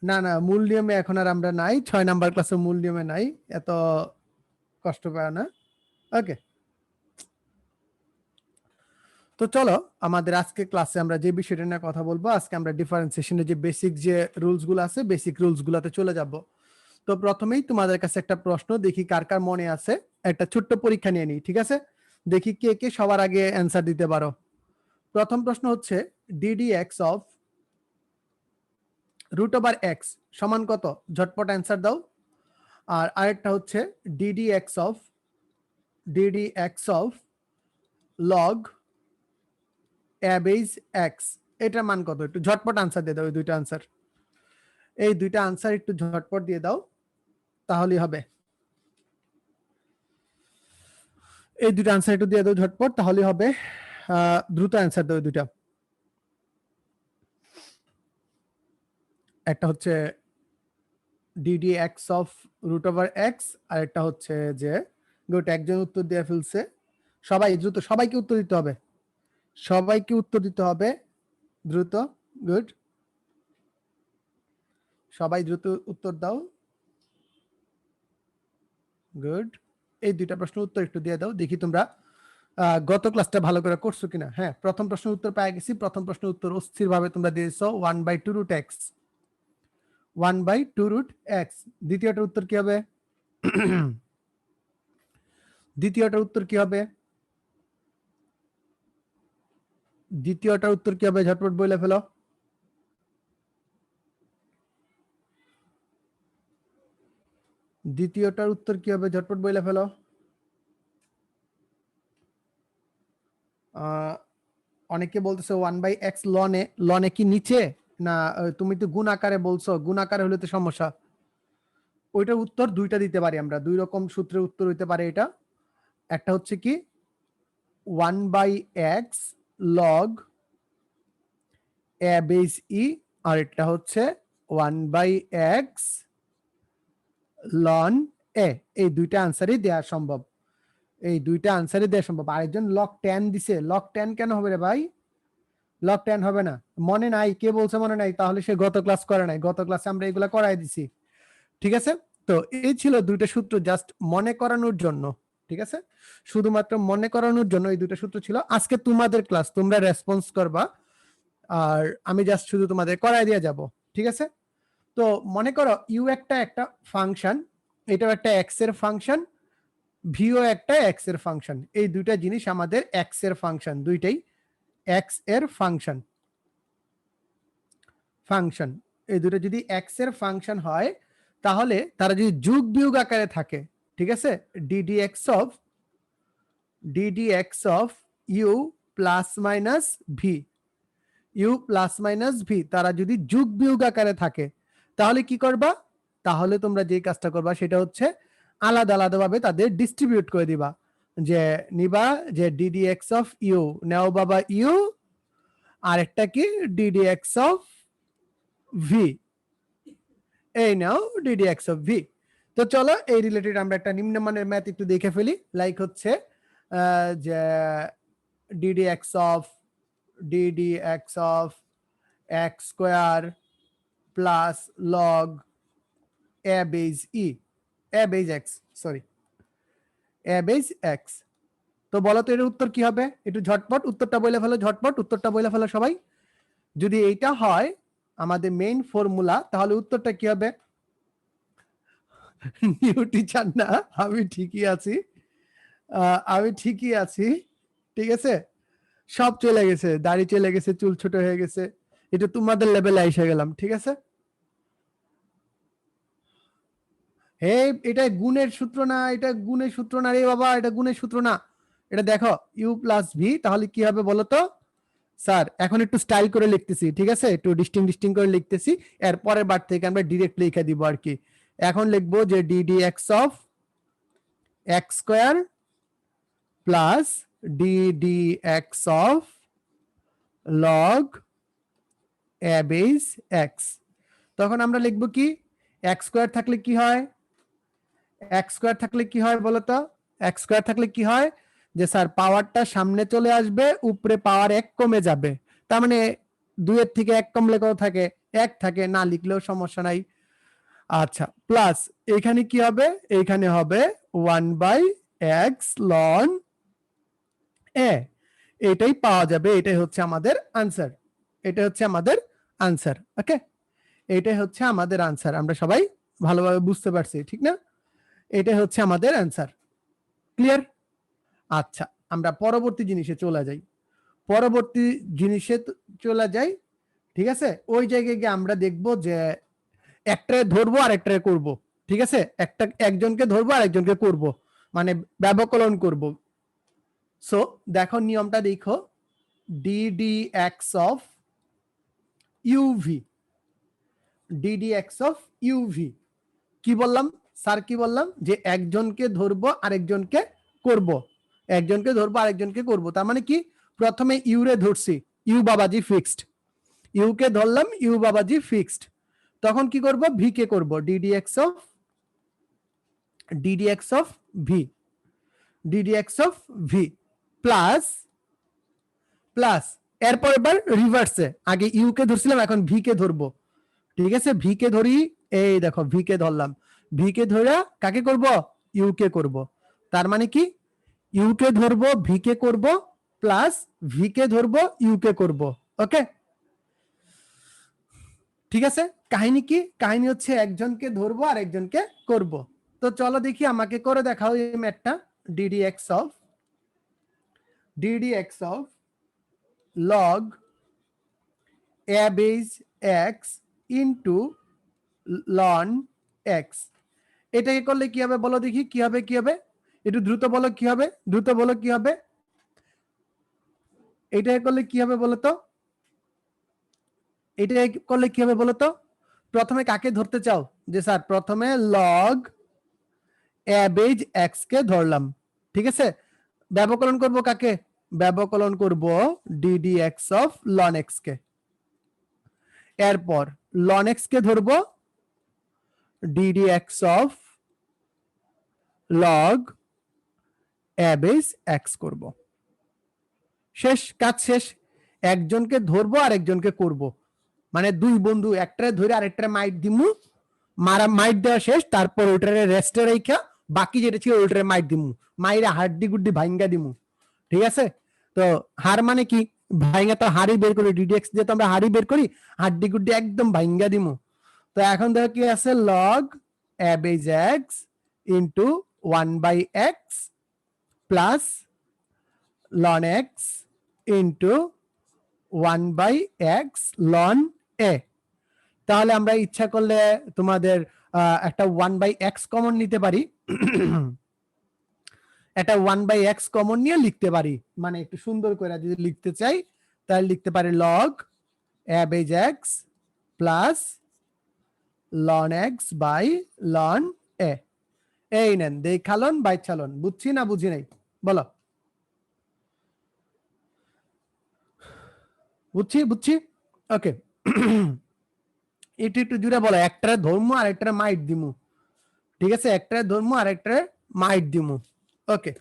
না না, মূল নিয়মে এখন আর আমরা নাই, 6 নাম্বার ক্লাসে মূল নিয়মে নাই, এত কষ্ট পায় না। ওকে, তো চলো আমাদের আজকে ক্লাসে আমরা যে বিষয়টা নিয়ে কথা বলবো, আজকে আমরা ডিফারেন্সিয়েশনের যে বেসিক যে রুলস গুলো আছে, বেসিক রুলস গুলাতে চলে যাব। তো প্রথমেই তোমাদের কাছে একটা প্রশ্ন, দেখি কার কার মনে আছে, একটা ছোট্ট পরীক্ষা নিয়ে নিই, ঠিক আছে? দেখি কে কে সবার আগে অ্যান্সার দিতে পারো। প্রথম প্রশ্ন হচ্ছে d d x of root over x সমান কত? ঝটপট অ্যান্সার দাও। আর আরেকটা হচ্ছে d d x of log a base x, এটার মান কত? একটু ঝটপট আনসার দিয়ে দাও। এই দুইটা আনসার একটু ঝটপট দিয়ে দাও, তাহলেই হবে। এই দুইটা আনসার একটু দিয়ে দাও ঝটপট, তাহলেই হবে। দ্রুত অ্যান্সার দাও দুইটা। একটা হচ্ছে d d x of root over x, আর একটা হচ্ছে যে গোটা একজন উত্তর দিয়ে ফেলছে। সবাই দ্রুত, সবাইকে উত্তর দিতে হবে, সবাইকে উত্তর দিতে হবে দ্রুত। গুড, সবাই দ্রুত উত্তর দাও। গুড, এই দুইটা প্রশ্নের উত্তর একটু দিয়ে দাও, দেখি তোমরা গত ক্লাসটা ভালো করে করছো কিনা। হ্যাঁ, প্রথম প্রশ্নের উত্তর পেয়ে গেছি। প্রথম প্রশ্নের উত্তর অস্থির ভাবে তোমরা দিয়েছো 1/2 রুট এক্স, 1/2 রুট এক্স। দ্বিতীয়টার উত্তর কি হবে? দ্বিতীয়টার উত্তর কি হবে? দ্বিতীয়টার উত্তর কি হবে? ঝটপট বলে ফেলো। দ্বিতীয়টার উত্তর কি হবে? ঝটপট বলে ফেলো। অনেকে বলতেছে 1/x লনে, লনে কি নিচে না? তুমি তো গুণ আকারে বলছো, গুণ আকারে হলে তো সমস্যা। ওইটার উত্তর দুইটা দিতে পারি আমরা, দুই রকম সূত্রের উত্তর হইতে পারে এটা। একটা হচ্ছে কি 1/x লগ এ বেস ই, আর এটা হচ্ছে 1/x লন এ। এই দুইটা আনসারই দেওয়া সম্ভব, এই দুইটা আনসারই দেওয়া সম্ভব। আরেকজন লগ 10 দিছে, লগ 10 কেন হবে রে ভাই? লগ 10 হবে না, মনে নাই? কে বলছে মনে নাই? তাহলে সে গত ক্লাস করে নাই, গত ক্লাসে আমরা এগুলা করাই দিছি, ঠিক আছে? তো এই ছিল দুইটা সূত্র, জাস্ট মনে করানোর জন্য, ঠিক আছে? শুধুমাত্র মনে করানোর জন্য এই দুটো সূত্র ছিল। আজকে তোমাদের ক্লাস, তোমরা রেসপন্স করবা, আর আমি জাস্ট শুধু তোমাদের করাই দিয়ে যাব, ঠিক আছে? তো মনে করো ইউ একটা ফাংশন, এটাও একটা এক্স এর ফাংশন, ভিও একটা এক্স এর ফাংশন। এই দুইটা জিনিস আমাদের এক্স এর ফাংশন, দুইটাই এক্স এর ফাংশন। এই দুটো যদি এক্স এর ফাংশন হয়, তাহলে তারা যদি যোগ বিয়োগ আকারে থাকে, ঠিক আছে? D d x of u plus minus v, তারা যদি যোগ বিয়োগ আকারে থাকে, তাহলে কি করবা? তাহলে তোমরা যে কাজটা করবা সেটা হচ্ছে আলাদা আলাদা ভাবে তাদের ডিস্ট্রিবিউট করে দিবা। যে নিবা যে ডিডি এক্স অফ ইউ, নেও বাবা ইউ, আর একটা কি ডিডি এক্স অফ ভি, এই নাও ডিডি এক্স অফ ভি। তো চলো এই রিলেটেড আমরা একটা নিম্নমানের ম্যাথ একটু দেখে ফেলি। লাইক হচ্ছে যে DD x of x square plus log a base E, A base x, sorry A base x. তো বলো তো এর উত্তর কি হবে? একটু ঝটপট উত্তরটা বলে ফেলো, ঝটপট উত্তরটা বলে ফেলো সবাই। যদি এইটা হয় আমাদের মেইন ফর্মুলা, তাহলে উত্তরটা কি হবে? নিউ টিচার না, আমি ঠিকই আছি, ঠিক আছে? সব চলে গেছে, দাড়ি চলে গেছে, চুল ছোট হয়ে গেছে, এটা তোমাদের লেভেলে এসে গেলাম, ঠিক আছে? হে, এটা গুণের সূত্র না, এটা গুণের সূত্র না রে বাবা, এটা গুণের সূত্র না। এটা দেখো ইউ প্লাস ভি, তাহলে কি হবে বলো তো? স্যার এখন একটু স্টাইল করে লিখতেছি, ঠিক আছে? একটু ডিস্টিং করে লিখতেছি, এর পরের বার থেকে আমরা ডিরেক্ট লিখে দিব আর কি। এখন লিখবো যে DD x of x square plus DD x of log a base x. তখন আমরা লিখবো কি? এক্স স্কোয়ার থাকলে কি হয়? এক্স স্কোয়ার থাকলে কি হয় বলতো? এক্স স্কোয়ার থাকলে কি হয়? যে স্যার পাওয়ারটা সামনে চলে আসবে, উপরে পাওয়ার 1 কমে যাবে, তার মানে 2 এর থেকে 1 কমলে কত থাকে? 1 থাকে, না লিখলেও সমস্যা নাই। আচ্ছা, প্লাস এখানে কি হবে? এখানে হবে 1/x ln a। এটাই পাওয়া যাবে, এটাই হচ্ছে আমাদের আনসার। এটা হচ্ছে আমাদের আনসার। ওকে, এটাই হচ্ছে আমাদের আনসার। আমরা সবাই ভালোভাবে বুঝতে পারছি, ঠিক না? এটাই হচ্ছে আমাদের আনসার। ক্লিয়ার? আচ্ছা, আমরা পরবর্তী জিনিসে চলে যাই। পরবর্তী জিনিসে চলে যাই, ঠিক আছে? ওই জায়গায় গিয়ে আমরা দেখব যে একটারে ধরবো আর একটারে করব, ঠিক আছে? একজনকে ধরবো আর একজনকে করব, মানে ব্যবকলন করব। সো দেখো নিয়মটা দেখো, ddx of UV, ddx of UV কি বললাম স্যার? কি বললাম? যে একজনকে ধরবো আরেকজনকে করব, একজনকে ধরবো আরেকজনকে করব। তার মানে কি? প্রথমে ইউ রে ধরছি, ইউ বাবাজি ফিক্সড, ইউ কে ধরলাম, ইউ বাবাজি ফিক্সড। তখন কি করব? ভি কে করব, ddx of V, ddx of V plus plus এরপর এবার রিভার্সে, আগে ইউ কে ধরছিলাম, এখন ভি কে ধরবো, ঠিক আছে? ভি কে ধরি, এই দেখো ভি কে ধরলাম, ভি কে ধরে কাকে করব? ইউ কে করব। তার মানে কি? ইউ কে ধরবো, ভি কে করব, প্লাস ভি কে ধরবো, ইউ কে করব। ওকে, ঠিক আছে? কাহিনী কি? কাহিনী হচ্ছে একজনকে ধরবো আর একজনকে করব। তো চলো দেখি, আমাকে করে দেখাও এই ম্যাথটা। ddx of log a base x into ln x। এটাকে করলে কি হবে বলো দেখি? কি হবে? কি হবে? একটু দ্রুত বলো কি হবে? দ্রুত বলো কি হবে? এটাকে করলে কি হবে বলো তো? এটাকে করলে কি হবে বলো তো? প্রথমে কাকে ধরতে চাও? যে স্যার প্রথমে log a base x কে ধরলাম, ঠিক আছে? ব্যবকলন করব কাকে? ব্যবকলন করব ddx অফ ln x কে। এরপর ln x কে ধরবো, ddx of log a base x করব। শেষ, কাজ শেষ। একজনকে ধরবো আর একজনকে করব, মানে দুই বন্ধু, একটারে ধরে আরেকটারে মাইট দিমু, মারা মাইট দেওয়া শেষ, তারপর ওইটারে রেস্টে রেখা বাকি যেটা ছিল ওইটারে মাইট দিমু, মাইরা হাড্ডি গুড্ডি ভাঙ্গা দিমু, ঠিক আছে? তো হার মানে কি? ভাঙ্গা তো হাড়ি বের করি, ডিডিএক্স দিয়ে তো আমরা হাড়ি বের করি, হাড্ডি গুড্ডি একদম ভাঙ্গা দিমু। তো এখন দেখো কি আছে? Log a base x into 1/x plus ln x into 1/x ln a। তাহলে আমরা ইচ্ছা করলে তোমাদের একটা 1/x কমন নিতে পারি, একটা 1/x কমন নিয়ে লিখতে পারি, মানে একটু সুন্দর করে যদি লিখতে চাই তাহলে লিখতে পারি log a base x plus ln x by ln a। এই নেন দেখালন বাইছালন। বুঝছি না বুঝি নাই বলো? বুঝছি বুঝছি। ওকে, একটু একটু জুড়ে বলো। একটারে ধর্ম আর একটারে মাইট দিমু, ঠিক আছে? একটারে ধর্ম আর একটারে মাইট দিমু। ওকে,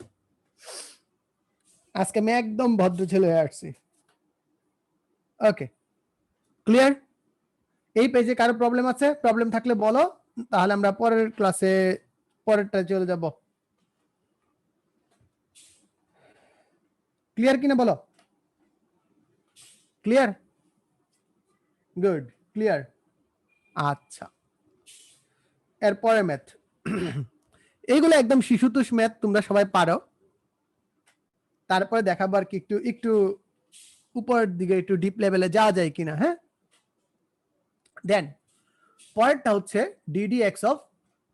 আজকে আমি একদম ভদ্র ছেলে হয়ে আসছি। ওকে, ক্লিয়ার? এই পেজে কারো প্রবলেম আছে? প্রবলেম থাকলে বলো, তাহলে আমরা পরের ক্লাসে পরেরটা চলে যাব। ক্লিয়ার কিনা বলো? ক্লিয়ার? Good, clear. আচ্ছা, এরপরে ম্যাথ। এইগুলো একদম শিশুতোষ ম্যাথ, তোমরা সবাই পারো। তারপরে দেখাবো আর কি একটু একটু উপরের দিকে, একটু ডিপ লেভেলে যাওয়া যায় কিনা। হ্যাঁ, দেন পরেরটা হচ্ছে ddx অফ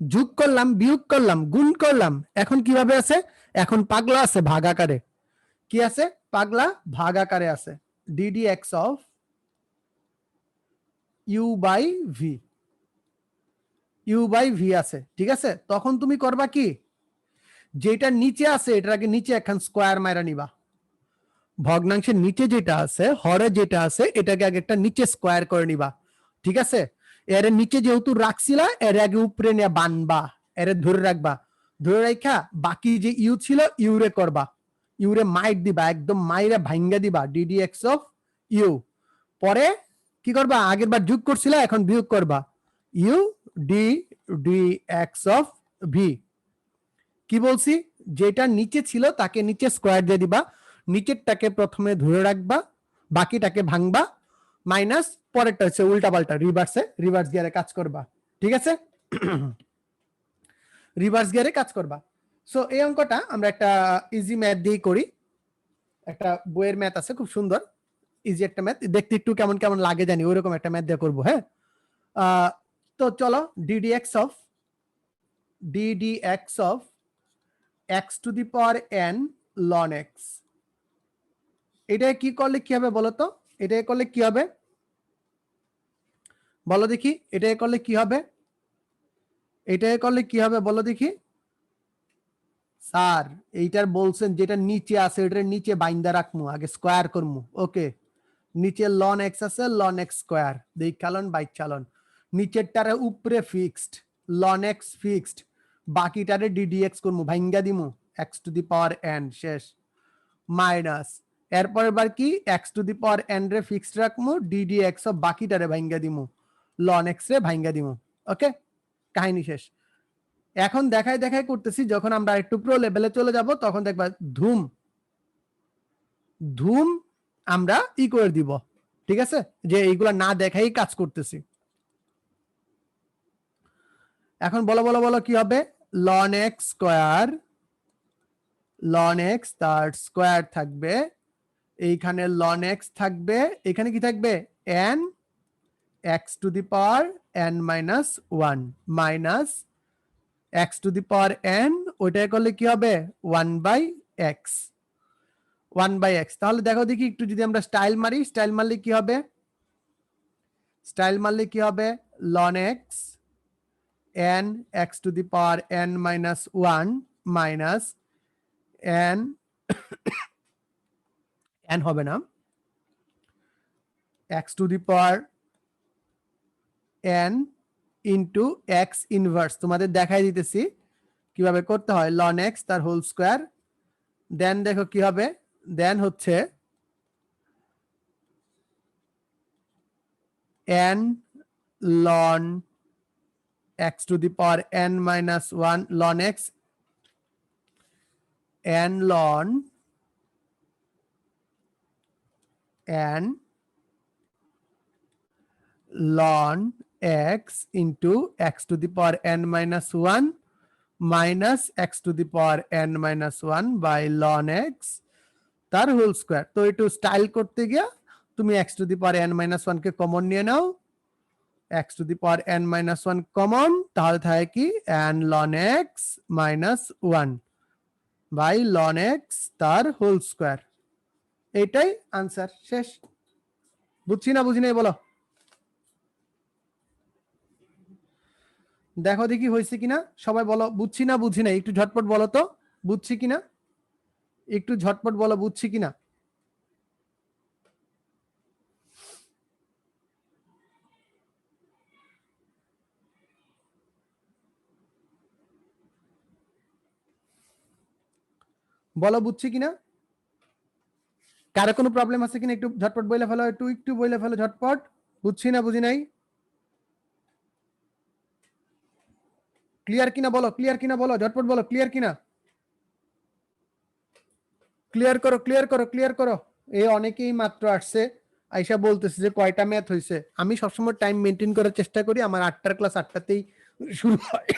যোগ করলাম, বিয়োগ করলাম, গুণ করলাম, এখন কিভাবে আছে? এখন পাগলা আছে ভাগ আকারে। কি আছে? পাগলা ভাগ আকারে আছে। ddx অফ u/v, u/v আছে, ঠিক আছে? তখন তুমি করবা কি? যেটা নিচে আছে এটাকে নিচে এখন স্কোয়ার মাইরা নিবা। ভগ্নাংশের নিচে যেটা আছে, হরে যেটা আছে, এটাকে আগে একটা নিচে স্কোয়ার করে নিবা, ঠিক আছে? এর নিচে যেহেতু রাখছিলা, এর আগে উপরে নিয়ে বানবা, এর ধরে রাখবা, ধরে রাখা বাকি যে ইউ ছিল ইউরে করবা, ইউরে মাইট দিবা, একদম মাইরা ভাঙ্গা দিবা, ddx অফ ইউ পরে কি করবা, আগের বার যোগ করছিলে এখন বিয়োগ করবা, U D d x of V. কি বলছি, যেটা নিচে ছিল তাকে নিচে স্কোয়ার দিয়ে দিবা, নিচেরটাকে প্রথমে ধরে রাখবা, বাকিটাকে ভাঙবা, মাইনাস পরেরটা হচ্ছে উল্টা পাল্টা রিভার্স গিয়ারে কাজ করবা। ঠিক আছে, রিভার্স গিয়ারে কাজ করবা। সো এই অঙ্কটা আমরা একটা ইজি ম্যাথ দিয়ে করি, একটা বইয়ের ম্যাথ আছে খুব সুন্দর, ইজি একটা ম্যাথ, দেখতে একটু কেমন কেমন লাগে জানি, ওইরকম একটা ম্যাথ দিয়ে করবো। হ্যাঁ, তো চলো, ddx of x to the power n ln x, এটা কি করলে কি হবে বলো তো, এটা করলে কি হবে বলো দেখি, এটা করলে কি হবে, এটা করলে কি হবে বলো দেখি। স্যার এইটার বলছেন যেটা নিচে আছে এটার নিচে বাইন্দা রাখমু, আগে স্কয়ার করমু। ওকে, নিচে ln x আছে, ln x স্কয়ার দেই কালন বাই চালন, নিচেরটারে উপরে ফিক্সড ln x ফিক্সড, বাকিটারে ddx করমু, ভাঙ্গা দিমু x to the power n, শেষ, মাইনাস এরপরের বার কি x to the power n রে ফিক্সড রাখমু, ddx অফ বাকিটারে ভাঙ্গা দিমু, ln x রে ভাঙ্গা দিমু। ওকে, কাহিনী শেষ। এখন দেখাই করতেছি, যখন আমরা একটু প্রো লেভেলে চলে যাব তখন দেখবা ধুম ধুম আমরা ই করে দিব। ঠিক আছে, যে এইগুলা না দেখাই কাজ করতেছি। এখন বলো বলো বলো কি হবে, ln x square, ln x তার স্কয়ার থাকবে, এইখানে ln x থাকবে, এখানে কি থাকবে n x to the power n minus 1 minus x to the power n, ওইটা করলে কি হবে 1 বাই x, 1 বাই x। তাহলে দেখো দেখি একটু যদি আমরা স্টাইল মারি, স্টাইল মারলে কি হবে, স্টাইল মারলে কি হবে ln x n x to the power n minus 1 minus n n হবে না, x to the power n into x inverse, তোমাদের দেখাই দিতেছি কিভাবে করতে হয়, ln x তার হোল স্কয়ার, দেন দেখো কি হবে, দেন হচ্ছে n ln x to the power n minus 1 ln x, n ln n ln x into x to the power n minus 1 minus x to the power n minus 1 by ln x তার whole square. তো একটু style করতে গিয়া তুমি x to the power n minus 1 K common নিয়ে নাও, x to the power n minus 1 common, তাহলে থাকে কি n ln x minus 1 by ln x তার হোল স্কয়ার। এটাই আনসার, শেষ। বুঝছি না বুঝি নাই বলো, দেখো দেখি হয়েছে কিনা, সবাই বলো বুঝছি না বুঝি না, একটু ঝটপট বলো তো বুঝছি কিনা, একটু ঝটপট বলো বুঝছি কিনা। বলো বুঝছি কিনা, কারো কোনো প্রবলেম আছে কিনা একটু ঝটপট বলে ফেলো, একটু বলে ফেলো ঝটপট, বুঝছি না বুঝি নাই, ক্লিয়ার কিনা বলো, ক্লিয়ার কিনা বলো, ঝটপট বলো ক্লিয়ার কিনা, ক্লিয়ার করো ক্লিয়ার করো ক্লিয়ার করো। এই অনেকেই মাত্র আসছে, আইসা বলতেছে যে কয়টা ম্যাথ হয়েছে। আমি সবসময় টাইম মেনটেন করার চেষ্টা করি, আমার 8টার ক্লাস 8টাতেই শুরু হয়,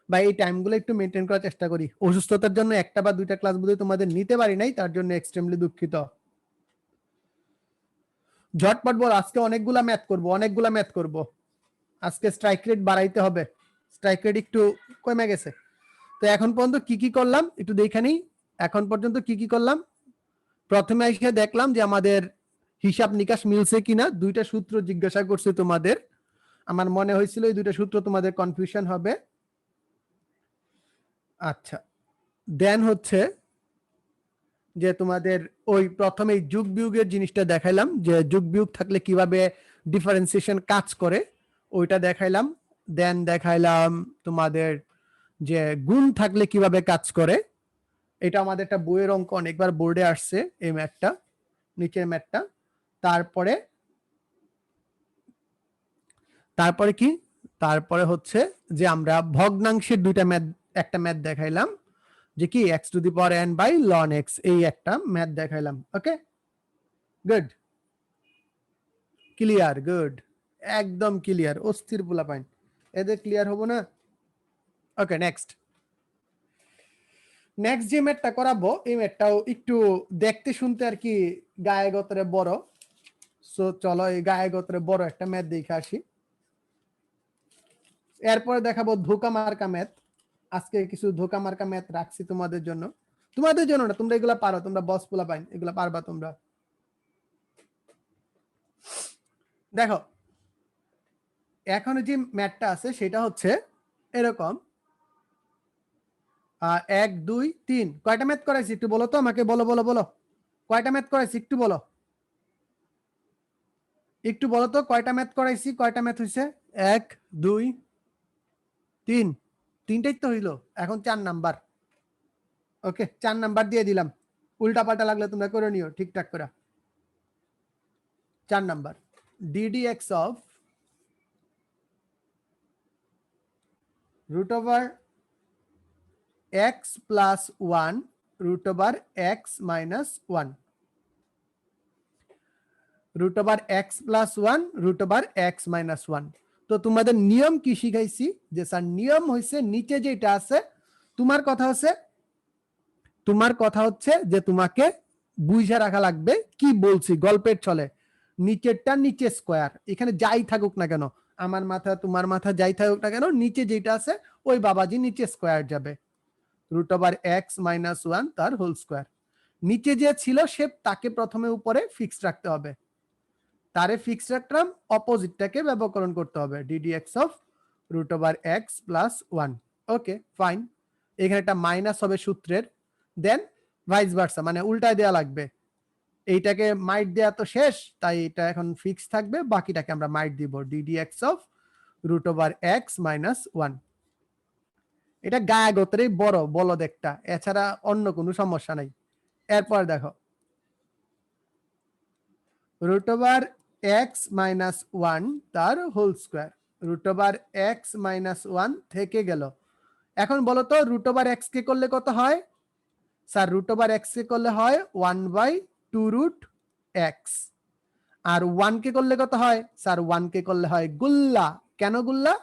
বা এই টাইমগুলো একটু মেনটেন করার চেষ্টা করি। অসুস্থতার জন্য একটা বা দুইটা ক্লাস বোধহয় তোমাদের নিতে পারি নাই, তার জন্য এক্সট্রিমলি দুঃখিত। ঝটপট বল, আজকে অনেকগুলা ম্যাথ করব, আজকে স্ট্রাইক রেট বাড়াইতে হবে, স্ট্রাইক রেট একটু কমে গেছে। তো এখন পর্যন্ত কি কি করলাম একটু দেখে নিই, এখন পর্যন্ত কি কি করলাম। প্রথমে এসে দেখলাম যে আমাদের হিসাব নিকাশ মিলছে কিনা, দুইটা সূত্র জিজ্ঞাসা করছে তোমাদের, আমার মনে হয়েছিল এই দুইটা সূত্র তোমাদের কনফিউশন হবে। আচ্ছা, দেন হচ্ছে যে তোমাদের ওই প্রথমে যোগ বিয়োগের জিনিসটা দেখাইলাম, যে যোগ বিয়োগ থাকলে কিভাবে ডিফারেন্সিয়েশন কাজ করে ওইটা দেখাইলাম। দেন দেখাইলাম তোমাদের যে গুণ থাকলে কিভাবে কাজ করে, এটা আমাদের একটা বইয়ের অঙ্ক, অনেকবার বোর্ডে আসছে এই ম্যাথটা, নিচের ম্যাথটা। তারপরে তারপরে কি, তারপরে হচ্ছে যে আমরা ভগ্নাংশের দুইটা ম্যাথ, একটা ম্যাথ দেখাইলাম যে কি x to the power n by ln x, এই একটা ম্যাথ দেখাইলাম। ওকে, গুড, ক্লিয়ার, গুড, একদম ক্লিয়ার, অস্থির পোলা পয়েন্ট, এদের ক্লিয়ার হবো না। ওকে, নেক্সট যে ম্যাথটা করাবো, এই ম্যাথটাও একটু দেখতে শুনতে আর কি গায়ে গতরে বড়। সো চলো এই গায়ে গতরে বড় একটা ম্যাথ দেখে আসি, এরপরে দেখাবো ধোকা মার্কা ম্যাথ। আজকে কিছু ধোকা মার্কা ম্যাথ রাখছি তোমাদের জন্য, তোমাদের জন্য না, তোমরা এগুলা পারো, তোমরা বস পোলা পাইন, এগুলা পারবা তোমরা। দেখো এখন যে ম্যাথটা আছে সেটা হচ্ছে এরকম, 1 2 3, কয়টা ম্যাথ করাইছি একটু বলো তো আমাকে, বলো বলো বলো, কয়টা ম্যাথ করাইছি একটু বলো, একটু বলো তো কয়টা ম্যাথ করাইছি, কয়টা ম্যাথ হইছে? 1 2 3, তিনটাই তো হইলো, এখন 4 নাম্বার। ওকে, 4 নাম্বার দিয়ে দিলাম, উল্টা পাল্টা লাগলে তোমরা করে নিও ঠিকঠাক করে। 4 number, ddx of root over x plus 1 root over x minus 1, root over x plus 1 root over x minus 1। তো তোমাদের নিয়ম কি শিখাইছি যে স্যার, নিয়ম হইছে নিচে যেটা আছে, তোমার কথা হচ্ছে যে তোমাকে বুঝে রাখা লাগবে কি বলছি, গল্পের ছলে নিচেরটা নিচে স্কোয়ার, এখানে যাই থাকুক না কেন, আমার মাথা তোমার মাথা যাই থাকুক না কেন, নিচে যেটা আছে ওই বাবাজি নিচে স্কোয়ার যাবে, রুট ওভার এক্স মাইনাস 1 তার হোল স্কোয়ার। নিচে যে ছিল সে তাকে প্রথমে উপরে ফিক্স রাখতে হবে, তারে ফিক্স রাখলাম, অপোজিটটাকে ব্যবকরণ করতে হবে, ddx of root over x plus 1। Okay fine, এখানে একটা মাইনাস হবে সূত্রের, দেন ভাইস ভার্সা, মানে উল্টায় দেওয়া লাগবে, এইটাকে মাইট দেওয়া তো শেষ, তাই এটা এখন ফিক্স থাকবে, বাকিটাকে আমরা মাইট দিব, ddx of root over x minus 1। এটা গায়ে গোত্রে বড় বলদ একটা, এছাড়া অন্য কোনো সমস্যা নাই। এরপর দেখো রুট ওভার এক্স মাইনাস 1 তার whole square, root over x minus 1 থেকে গেল। এখন বলো তো রুট ওভার এক্স কে করলে কত হয়? স্যার রুট ওভার এক্স কে করলে হয় 1/2 রুট এক্স, আর 1 কে করলে কত হয়? স্যার 1 কে করলে হয় গুল্লা। কেন গুল্লা?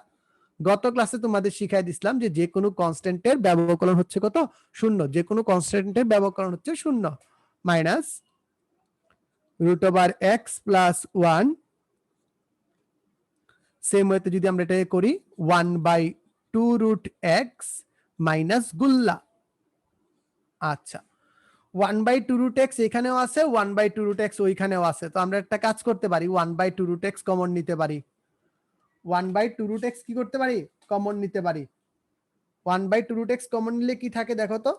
গত ক্লাসে তোমাদের শিখাই দিছিলাম যে যে কোনো কনস্ট্যান্টের ব্যবকলন হচ্ছে কত? শূন্য, যে কোনো কনস্ট্যান্টের ব্যবকলন হচ্ছে শূন্য, minus root over x plus 1, same ওয়েতে যদি আমরা এটা করি 1/2 রুট এক্স মাইনাস গুল্লা। আচ্ছা, 1/2 রুট এক্স এখানেও আছে, 1/2 রুট এক্স ওইখানেও আছে, তো আমরা একটা কাজ করতে পারি, 1/2 রুট এক্স কমন নিতে পারি, 1/2 রুট এক্স কি করতে পারি? কমন নিতে পারি। 1/2 রুট এক্স কমন নিলে কি থাকে দেখো তো,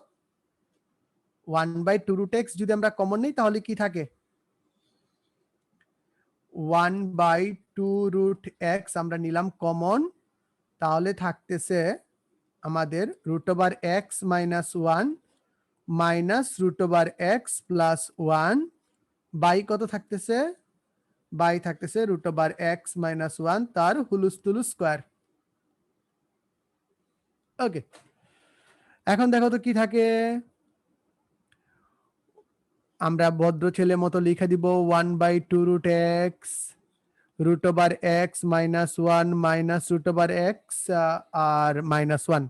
1/2 রুট এক্স যদি আমরা কমন নিই তাহলে কি থাকে? 1/2 রুট এক্স আমরা নিলাম কমন, তাহলে থাকতেছে আমাদের root over x minus 1 minus root over x plus 1 by কত থাকতেছে? বাই থাকতেছে রুট ওভার এক্স মাইনাস 1 তার হুলুস তুলুস স্কোয়ার। ওকে, এখন দেখো তো কি থাকে, আমরা ভদ্র ছেলে মতো লিখে দিব 1/2 root x root over x minus 1 minus root over x আর মাইনাস 1,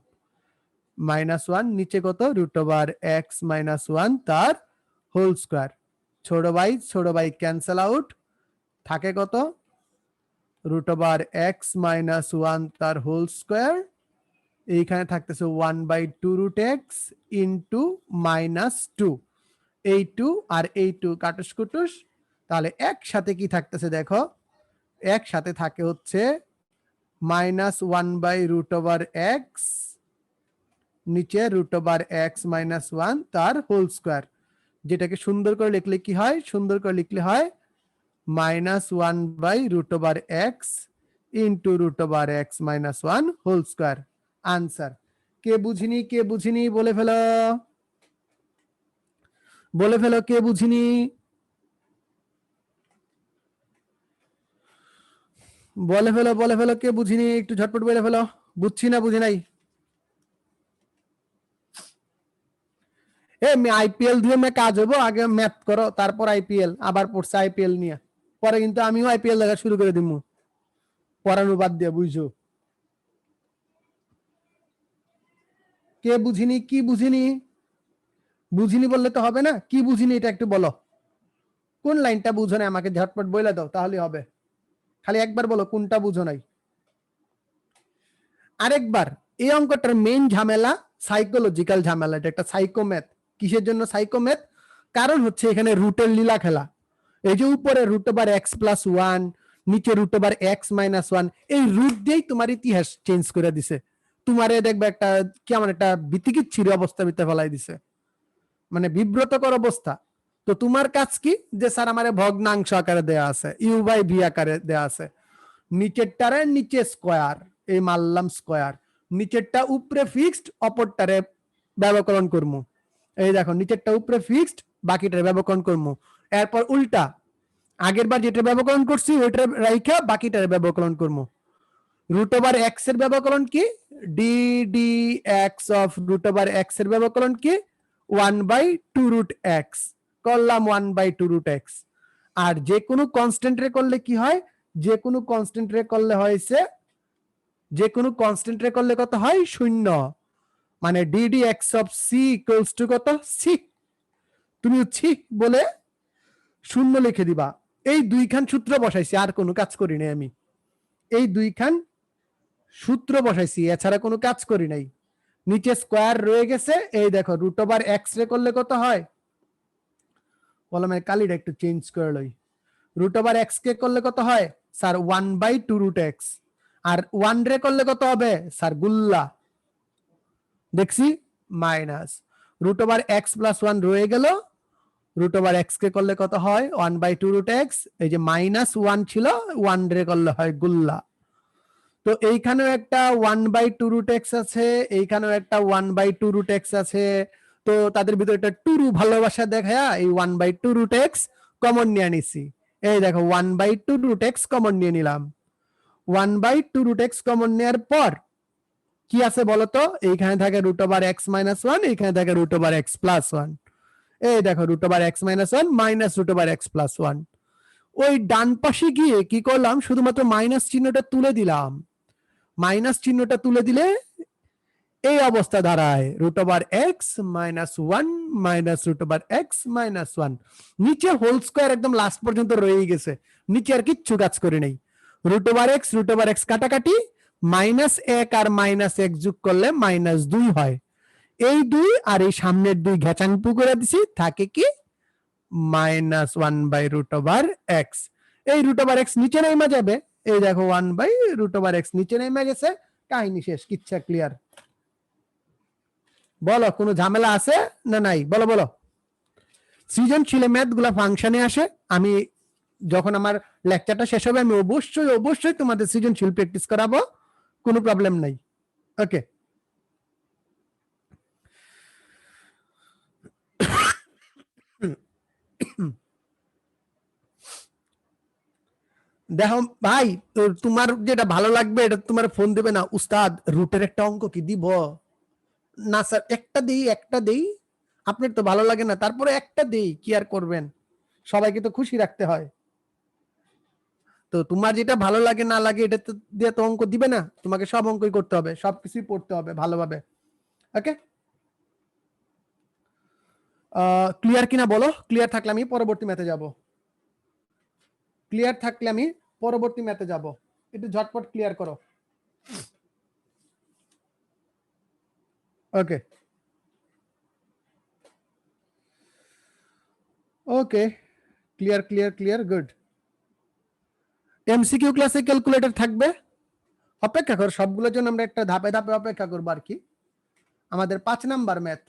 মাইনাস 1 নিচে কত? রুট ওভার এক্স মাইনাস 1 তার হোল স্কোয়ার। ছোট বাই ক্যান্সেল আউট, থাকে কত? রুট ওভার এক্স মাইনাস 1 তার হোল স্কোয়ার, এইখানে থাকতেছে 1/2 রুট এক্স ইন্টু মাইনাস 2, এই 2 আর এই 2 কাটুস কুটুস, তাহলে একসাথে কি থাকতেছে দেখো, একসাথে থাকে হচ্ছে মাইনাস 1/রুট ওভার এক্স নিচে রুট ওভার এক্স মাইনাস 1 তার হোল স্কোয়ার, যেটাকে সুন্দর করে লিখলে কি হয়? সুন্দর করে লিখলে হয় মাইনাস 1/রুট over x into root over x minus 1 whole square. Answer. কে বুঝিনি, কে বুঝিনি বলে ফেলো, বলে ফেলো কে বুঝিনি। বলে ফেলো কে বুঝিনি, একটু ঝটপট বলে ফেলো। বুঝছি না, বুঝি নাই। আইপিএল দিয়ে কাজ হবো, আগে ম্যাথ করো তারপর আইপিএল। আবার পড়ছে আইপিএল নিয়ে, পরে কিন্তু আমিও আইপিএল দেখা শুরু করে দিব পড়ানো বাদ দিয়ে, বুঝছো? কে বুঝিনি, কি বুঝিনি? বুঝিনি বললে তো হবে না, কি বুঝিনি এটা একটু বলো। কোন লাইনটা বুঝো না আমাকে ঝটপট বলে দাও, তাহলে হবে। খালি একবার বলো কোনটা বুঝো নাই। আরেকবার, এই অঙ্কটার মেইন ঝামেলা সাইকোলজিক্যাল ঝামেলা, এটা একটা সাইকোম্যাথ। কিসের জন্য সাইকোম্যাথ? কারণ হচ্ছে এখানে রুটের লীলা খেলা। এই যে উপরে root over x plus one, নিচে root over x minus one, এই রুট দিয়েই তোমার ইতিহাস চেঞ্জ করে দিছে। তোমারে দেখবে একটা কেমন একটা বিতিকিচ্ছির অবস্থা ভিতরে ফেলাই দিছে, মানে বিব্রতকর অবস্থা। তো তোমার কাজ কি, যে স্যার আমারে ভগ্নাংশ আকারে দেয়া আছে, ইউ বাই ভি আকারে দেয়া আছে, নিচেরটারে নিচে স্কোয়ার, এই মারলাম স্কোয়ার, নিচেরটা উপরে ফিক্সড, অপরটারে ব্যবকরণ করবো। এই দেখো নিচেরটা উপরে ফিক্সড, বাকিটারে ব্যবকরণ করবো। এরপর উল্টা, আগের বার যেটা ব্যবকরণ করছি ওইটা রাইখা বাকিটারে ব্যবকরণ করবো। রুট ওভার এক্স এর ব্যবকরণ কি? D d x of root over x এর ব্যবকরণ কি? 1/2 রুট এক্স করলাম, 1/2 রুট এক্স। আর যে কোনো কনস্ট্যান্ট রে করলে কি হয়? যে কোনো কনস্ট্যান্ট রে করলে হয়েছে, যে কোনো কনস্ট্যান্ট রে করলে কত হয়? 0। মানে d d x of c equals to কত? সি। তুমি ছি বলে 0 লিখে দিবা। এই দুইখান সূত্র বসাইছি, আর কোনো কাজ করি নাই আমি। এই দুইখান সূত্র বসাইছি, এছাড়া কোনো কাজ করি নাই। নিচে স্কোয়ার রয়ে গেছে। এই দেখো রুট ওভার এক্স রে করলে কত হয়? কলমের কালিটা একটু চেঞ্জ করে লই। রুট ওভার এক্স কে করলে কত হয় স্যার? 1/2 root x. আর 1 রে করলে কত হবে স্যার? গুল্লা। দেখছি minus root over x plus 1 রয়ে গেল। রুট ওভার এক্স কে করলে কত হয়? 1/2 রুট এক্স। এই যে -1 ছিল, 1 রে করলে হয় গুল্লা। তো এইখানেও একটা 1/2 রুট এক্স আছে, এইখানেও একটা 1/2 রুট এক্স আছে। তো তাদের ভিতরে একটা টুরু ভালোবাসা দেখায়া এই 1/2 রুট এক্স কমন নিয়ে নিছি। এই দেখো 1/2 রুট এক্স কমন নিয়ে নিলাম। 1/2 রুট এক্স কমন নেওয়ার পর কি আছে বলতো? এইখানে থাকে root over x minus one, এইখানে থাকে root over x plus one. এই দেখো root over x minus one minus root over x plus one. ওই ডান পাশে গিয়ে কি করলাম? শুধুমাত্র মাইনাস চিহ্নটা তুলে দিলাম। মাইনাস চিহ্নটা তুলে দিলে এই অবস্থা দাঁড়ায় root over x minus one minus root over x minus one. নিচে হোল স্কোয়ার একদম লাস্ট পর্যন্ত রয়ে গেছে, নিচে আর কিচ্ছু কাজ করে নেই। রুট ওভার এক্স কাটাকাটি, -1 আর -1 যোগ করলে -2 হয়। এই 2 আর এই সামনের 2 ঘেচাংপু করে দিছি, থাকে কি? -1/রুট ওভার এক্স। এই রুট ওভার এক্স নিচে নেমে যাবে। এই দেখো 1/রুট ওভার এক্স নিচে নেমে গেছে, কাহিনী শেষ, কিচ্ছা ক্লিয়ার। বলো কোনো ঝামেলা আছে না নাই? বলো বলো। সৃজনশীল ম্যাথ গুলা ফাংশনে আসে। আমি যখন আমার লেকচারটা শেষ হবে আমি অবশ্যই অবশ্যই তোমাদের সৃজনশীল প্র্যাকটিস করাবো, কোনো প্রবলেম নাই। ওকে, দেখো ভাই, তোমার যেটা ভালো লাগবে এটা তোমার ফোন দেবে না, উস্তাদ রুটের একটা অঙ্ক কি দিব? না স্যার একটা দেই, একটা দেই। আপনার তো ভালো লাগে না, তারপরে একটা দেই, কি আর করবেন, সবাইকে তো খুশি রাখতে হয়। তো তোমার যেটা ভালো লাগে না লাগে এটা তো দিয়ে তো অঙ্ক দিবে না, তোমাকে সব অঙ্কই করতে হবে, সবকিছুই পড়তে হবে ভালোভাবে। ওকে, ক্লিয়ার কিনা বলো? ক্লিয়ার থাকলে আমি পরবর্তী ম্যাথে যাব। ক্লিয়ার থাকলে আমি পরবর্তী ম্যাথে যাব, একটু ঝটপট ক্লিয়ার করো। Okay okay, clear clear clear, good. MCQ ক্লাসে ক্যালকুলেটর থাকবে, অপেক্ষা কর, সবগুলোর জন্য আমরা একটা ধাপে ধাপে অপেক্ষা করবো আর কি। আমাদের 5 নাম্বার ম্যাথ,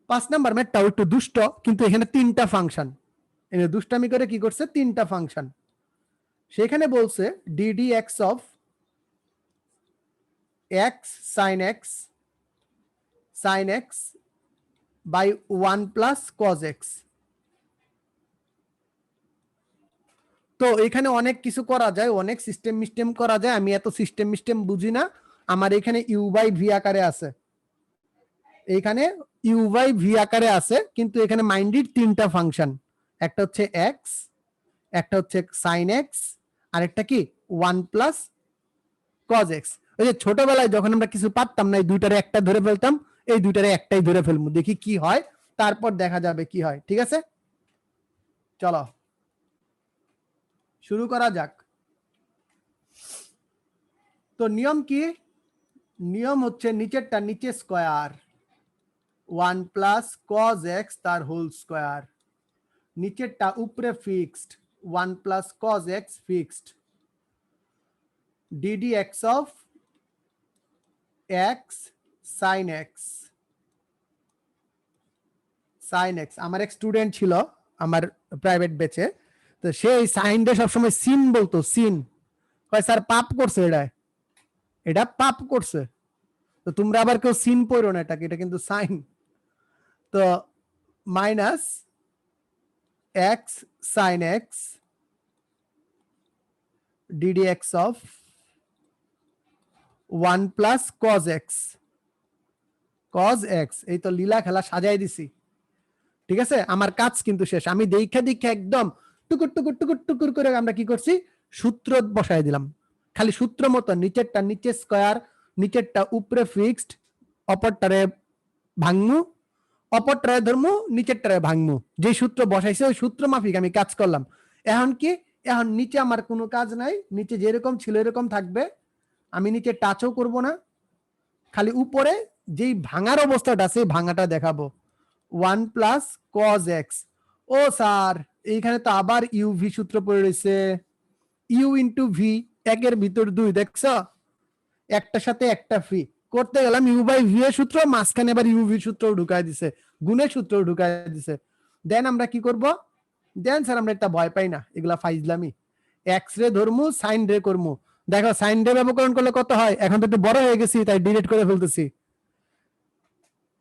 5 নাম্বার ম্যাথটাও একটু দুষ্ট, কিন্তু এখানে 3টা ফাংশন। এখানে দুষ্টামি করে কি করছে? 3টা ফাংশন। সেখানে বলছে d d x of x sine x by 1 plus cos x. তো এখানে অনেক কিছু করা যায়, অনেক সিস্টেম করা যায়, আমি এত সিস্টেম বুঝি না। আমার এখানে ইউ বাই ভি আকারে আছে, এখানে ইউ বাই ভি আকারে আছে, কিন্তু এখানে মাইন্ডেড তিনটা ফাংশন, একটা হচ্ছে এক্স, একটা হচ্ছে সাইন এক্স, আর একটা কি 1 + cos x। ওই যে ছোটবেলায় যখন আমরা কিছু পারতাম না, এই দুইটারে একটা ধরে ফেলতাম, এই দুইটারে একটাই ধরে ফেলবো, দেখি কি হয়, তারপর দেখা যাবে কি হয়। ঠিক আছে, চলো শুরু করা যাক। তো নিয়ম কি? নিয়ম হচ্ছে নিচেরটা নিচে স্কয়ার, 1 + cos x তার হোল স্কয়ার, নিচেরটা উপরে fixed, 1 + cos x fixed, ddx of x sin x, sine x. আমার এক স্টুডেন্ট ছিল আমার প্রাইভেট ব্যাচে, তো সেই সাইন ডে সবসময় সিন বলতো, সিন, কয় স্যার পাপ করছে, এটা পাপ করছে। তো তোমরা আবার কেউ সিন পড়ো না, এটাকে, এটা কিন্তু সাইন। তো minus x sine x ddx of 1 + cos x, cos x। এই তো লীলা খেলা সাজাই দিছি। ঠিক আছে, আমার কাজ কিন্তু শেষ। আমি দেখা একদম টুকুর টুকুর টুকুর টুকুর করে আমরা কি করছি, সূত্র বসাই দিলাম, খালি সূত্র মতো, নিচেরটা নিচে স্কয়ার, নিচেরটা উপরে ফিক্সড, অপরটারে ভাঙমু, অপরটারে ধরমু, নিচেরটারে ভাঙমু, যে সূত্র বসাইছে ওই সূত্র মাফিক আমি কাজ করলাম। এখন কি, এখন নিচে আমার কোনো কাজ নাই, নিচে যেরকম ছিল এরকম থাকবে, আমি নিচে টাচও করব না, খালি উপরে যেই ভাঙার অবস্থাটা আছে ভাঙাটা দেখাবো, 1 + cos x। ও স্যার, এইখানে তো আবার ইউভি সূত্র পড়ে রয়েছে, ইউ ইন্টু ভি, একের ভিতর দুই, দেখছ, একটার সাথে একটা ফ্রি করতে গেলাম, ইউ বাই ভি এর সূত্র, মাঝখানে আবার ইউভি সূত্র ঢুকাই দিছে, গুণের সূত্র ঢুকাই দিছে। দেন আমরা কি করব, দেন স্যার আমরা এটা ভয় পাই না, এগুলা ফাইজলামি, এক্স রে ধরমু, সাইন রে করমু। দেখো সাইন রে ব্যবকরণ করলে কত হয়, এখন তো একটু বড় হয়ে গেছি তাই ডিলিট করে ফেলতেছি,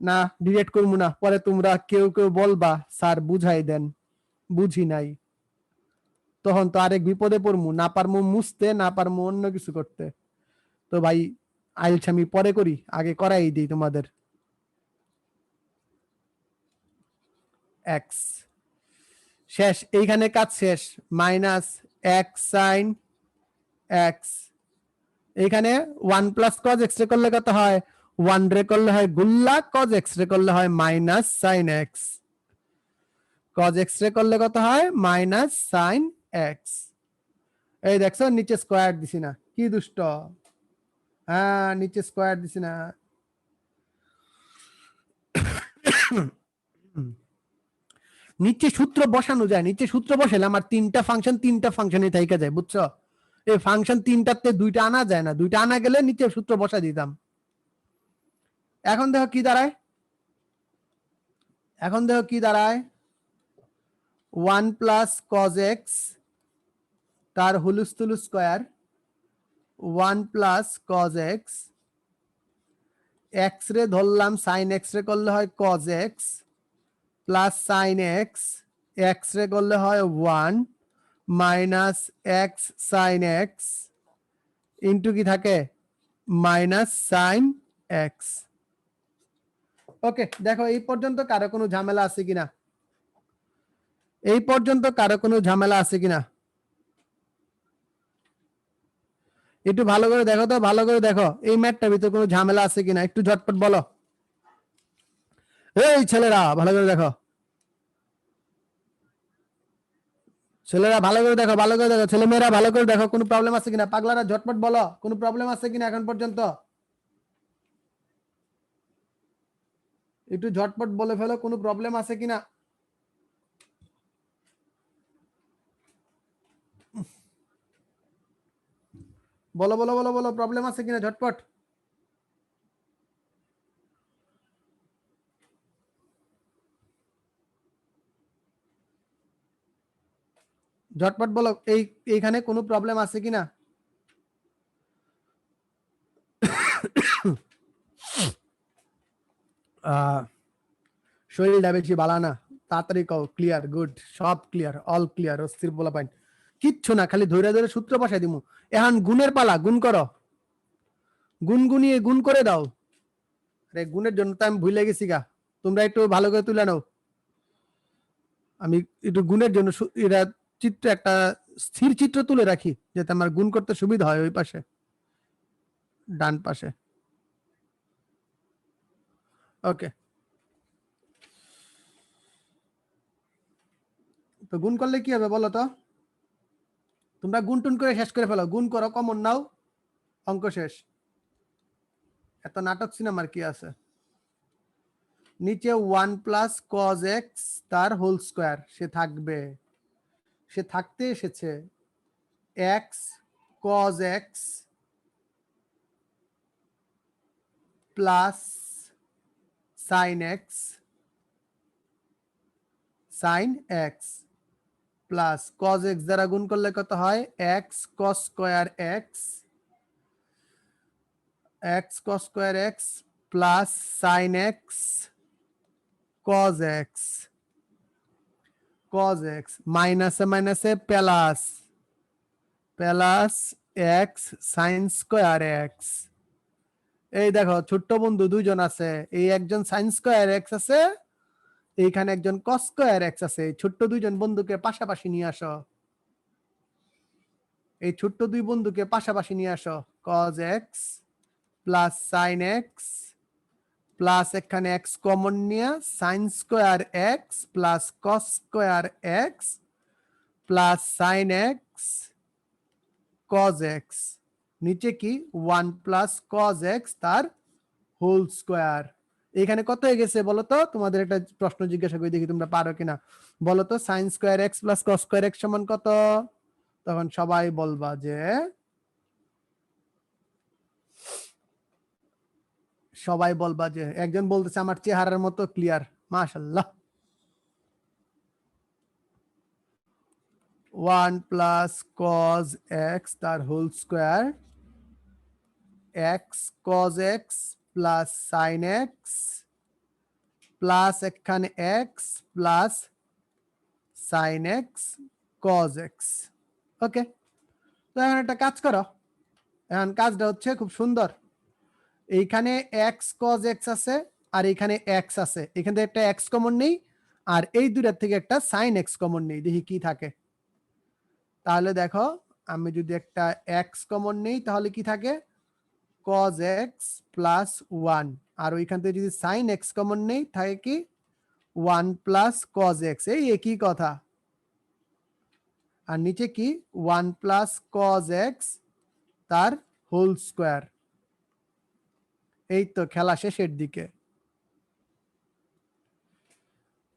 না ডিলিট করবো না, পরে তোমরা কেউ কেউ বলবা স্যার বুঝাই দেন, বুঝি নাই, তখন তো আরেক বিপদে পড়মু, না পারমু মুছতে, না পারমু অন্য কিছু করতে। তো ভাই আইলস আমি পরে করি, আগে করাই দিই তোমাদের। এক্স শেষ, এইখানে কাজ শেষ, মাইনাস এক্স সাইন এক্স, এইখানে 1 + cos x রে করলে কত হয়, 1 রে করলে হয় গুল্লা, cos x রে করলে হয় minus sine x, cos x রে করলে কত হয় মাইনাস সাইন এক্স। এই দেখছো নিচে স্কয়ার দিছি না, কি দুষ্ট, হ্যাঁ নিচে স্কয়ার দিছি না। নিচে সূত্র বসানো যায়, নিচে সূত্র বসালে আমার তিনটা ফাংশনে থাইকা যায়, বুঝছো, এই ফাংশন তিনটাতে দুইটা আনা যায় না, দুইটা আনা গেলে নিচে সূত্র বসা দিতাম। এখন দেখো কি দাঁড়ায়, এখন দেখো কি দাঁড়ায়, 1 + cos x তার হুলুস্থুলু স্কয়ার, 1 + cos x, এক্স রে ধরলাম, সাইন এক্স রে করলে হয় cos x plus sine x, x রে করলে হয় 1 minus x sine x into কি থাকে মাইনাস সাইন এক্স। ওকে, দেখো এই পর্যন্ত কারো কোনো ঝামেলা আছে কিনা, এই পর্যন্ত কারো কোনো ঝামেলা আছে কিনা, একটু ভালো করে দেখো তো, ভালো করে দেখো এই ম্যাথটার ভিতরে কোনো ঝামেলা আছে কিনা, একটু ঝটপট বলো। এই ছেলেরা ভালো করে দেখো, ছেলেরা ভালো করে দেখো, ভালো করে দেখো, ছেলে মেয়েরা ভালো করে দেখো, কোনো প্রবলেম আছে কিনা, পাগলারা ঝটপট বলো কোনো প্রবলেম আছে কিনা এখন পর্যন্ত, একটু ঝটপট বলে ফেলো কোনো প্রবলেম আছে কিনা। বলো বলো বলো বলো, প্রবলেম আছে কিনা ঝটপট। ঝটপট বলো, এইখানে কোনো প্রবলেম আছে কিনা। শরীরটা বেশি ভালো না, তাড়াতাড়ি কও, ক্লিয়ার, গুড, সব ক্লিয়ার, অল ক্লিয়ার, অস্থির বলা পাইন। কিচ্ছু না, খালি ধরে ধরে সূত্র বসাই দিমু। এখন গুণের পালা, গুণ করো, গুণ গুনিয়ে গুণ করে দাও। আরে গুণের জন্য তো আমি ভুলে গেছি গা, তোমরা একটু ভালো করে তুলে নাও। আমি একটু গুণের জন্য এরা চিত্র একটা স্থির চিত্র তুলে রাখি, যাতে আমার গুণ করতে সুবিধা হয়। ওই পাশে, ডান পাশে। ওকে, তো গুণ করলে কি হবে বলো তো? তোমরা গুণ টুন করে শেষ করে ফেলো, গুণ করো, কমন নাও, অঙ্ক শেষ। এত নাটক সিনেমার কি আছে? নিচে 1 প্লাস কজ এক্স তার হোল স্কোয়ার, সে থাকবে, সে থাকতে এসেছে। X cos x plus sine x, sine x plus cos x দ্বারা গুণ করলে কত হয়? X cos square x, x cos square x plus sine x cos x, cos x মাইনাসে মাইনাসে plus, plus x sine square x. এই দেখো ছোট্ট বন্ধু দুইজন আছে, এই একজন সাইন স্কোয়ার এক্স আছে, এইখানে একজন কস স্কোয়ার এক্স আছে। ছোট্ট দুইজন বন্ধুকে পাশাপাশি নিয়ে আসো, এই ছোট্ট দুই বন্ধুকে পাশাপাশি নিয়ে আসো। Cos x plus sine x plus এখানে এক্স কমন নিয়ে sine square x plus cos square x plus sine x cos x, নিচে কি 1 প্লাস কজ এক্স তার হোল স্কোয়ার। এখানে কত হয়ে গেছে বলো তো? তোমাদের একটা প্রশ্ন জিজ্ঞাসা করে দেখি তোমরা পারো কিনা। বলো তো sign square x plus cos square x সমান কত? তখন সবাই বলবা যে, সবাই বলবা যে, একজন বলতেছে আমার চেহারার মতো ক্লিয়ার, মাশাআল্লাহ। 1 প্লাস কজ এক্স তার whole square, x cos x plus sine x plus এখানে x plus sine x cos x. Okay, তো এখন একটা কাজ করো। এখন কাজটা হচ্ছে খুব সুন্দর। এইখানে এক্স কজ এক্স আছে আর এইখানে এক্স আছে, এখান থেকে একটা এক্স কমন নেই আর এই দুটার থেকে একটা সাইন এক্স কমন নেই, দেখি কি থাকে। তাহলে দেখো, আমি যদি একটা এক্স কমন নেই তাহলে কি থাকে? কজ এক্স প্লাস 1, আর ওইখান থেকে যদি সাইন এক্স কমন নেই থাকে কি? 1 প্লাস কজ এক্স, এই একই কথা। আর নিচে কি? 1 প্লাস কজ এক্স তার হোল স্কোয়ার। এই তো খেলা শেষের দিকে।